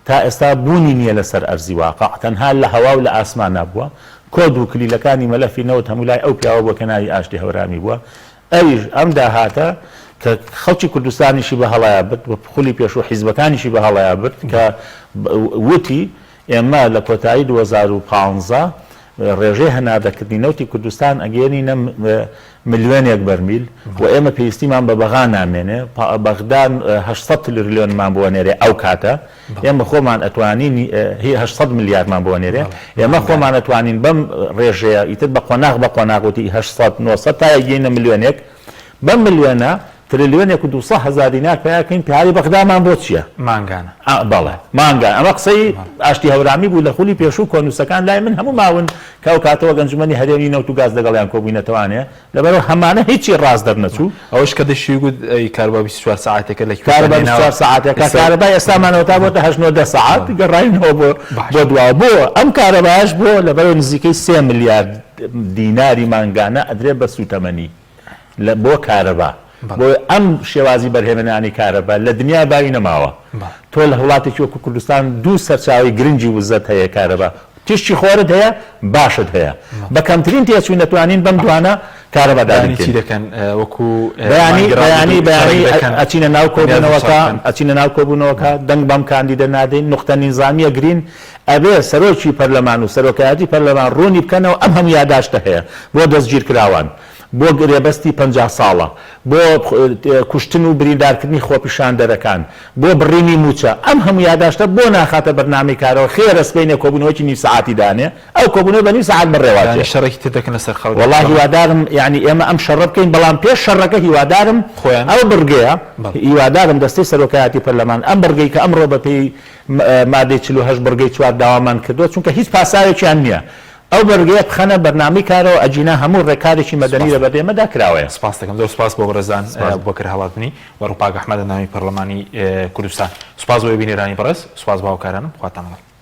تا ئێستا بوونی نییە لەسەر ئەرزی واقع تەنها لە هەوا و لە ئاسمان نبووە کۆد و کلیلەکانی مەلەفی نەوت هەموو لای ئەو پیاوە بۆ کەناوی ئاشتی هەورامی بووە ئەویش ئەم داهاتە کە خەڵکی کوردستانیشی بە هەڵایە برد بە خولی پێشوو حیزبەکانیشی بە هەڵایە برد کە وتی ئێمە لە کۆتایی 2015 ڕێژەی هەناردەکردنی نەوتی کوردستان ئەگەێنینە ملیۆنێک بەرمیل و ئێمە پێویستیمان بە بەغا نامێنێ بەغدان 800 تریلیۆنمان بۆ نێرێ ئەو کاتە ئێمە خۆمان ئەتوانین 800 میلیاردمان بۆ نێرێ ئێمە خۆمان ئەتوانین بەم ڕێژەیە ئیتر بە قۆناغوتی 800 900 تا یەگەینە ملیۆنێک بەم ملیۆنە تریلیۆنێک و 200,000 دینار پیاکەین پیاوی بەغدامان بۆ چییە؟ مانگانە بەڵێ مانگان ئەمە قسەی ئاشتی هەورامی بوو لە خولی پێشوو کۆنووسەکان لای من هەموو ماون کاو کاتەوە گەنجمەنی هەرێمی نەوت و گاز لەگەڵیان کۆبووینەتەوانێ لەبەرەوە هەمانە هیچی ڕاست دەرنەچوو ئەوش کە دەشی گوت کاربا 24 ساعتێکە لە کاربا 24 ساعتێکە کارەبای ئێستامانەوە تا بۆتە 8 ساعت گەڕاینەوە بۆ دواوە بۆ ئەم کارەبایش بۆ لەبەرەوە نزیکەی 3 میلیارد دیناری مانگانە ئەدرێ بە سوتەمەنی بۆ کارەبا بۆ ئەم شێوازی بەرهێنانی کارەبا لە دنیا باوی نەماوە تۆ لە وڵاتێکی وەکو کوردستان دوو سەرچاوی گرنگی وزەت هەیە کارەبا تشتی خۆرت هەیە باشت هەیە بە کەمترین تێچوو نەتوانین بەم دوانە کارەباداری چی دەکەن وەکو بەیانی ئەچینە ناو کۆبوونەوەکە ئەچینە ناو کۆبوونەوەکە دەنگ بەم کاندیدە نادەین نقطە نیزامیە گرین ئەبێ سەرۆکی پەرلەمان و سەرۆکایەتی پەرلەمان ڕوونی بکەنەوە ئەم هەموو یاداشتە هەیە بۆ دەستگیرکراوان بۆ گرێبەستی 50 ساڵە بۆ کوشتن و بریندارکردنی خۆپیشاندەرەکان بۆ بڕینی موچە ئەم هەموو یاداشتە بۆ ناخاتە بەرنامەی کارەوە خێرە سبەینە کۆبوونەوەکی نیم ساعتی دانێ ئەو کۆبوونەوە بە نیم ساعت بڕێوە شەڕێکی تر دەکەنە سەر خەڵک وەڵڵا هیوادارم یعنی ئێمە ئەم شەڕە بکەین بەڵام پێش شەڕەکە هیوادارم ئەو بڕگەیە هیوادارم دەستەی سەرۆکایەتی پەرلەمان ئەم بڕگەی کە ئەمڕۆ بەپێی مادەی 48 بڕگەی 4 داوامان کردووە چونکە هیچ پاساوێکیان نییە ئەو بەرگەیە بخەنە بەرنامەی کارەوە ئەجینا هەموو ڕێکارێکی مەدەنی لە بەدێمەدا کراوەیە سپاس دەکەم زۆر سپاس بۆ بەڕێزان بۆ کرد هەڵاتنی و ڕووپاک ئەحمەد ناوی پەرلەمانی کوردستان سپاس بۆ بینێرانی بەڕێز سپاس باوکارانم خواتان لەگەڵ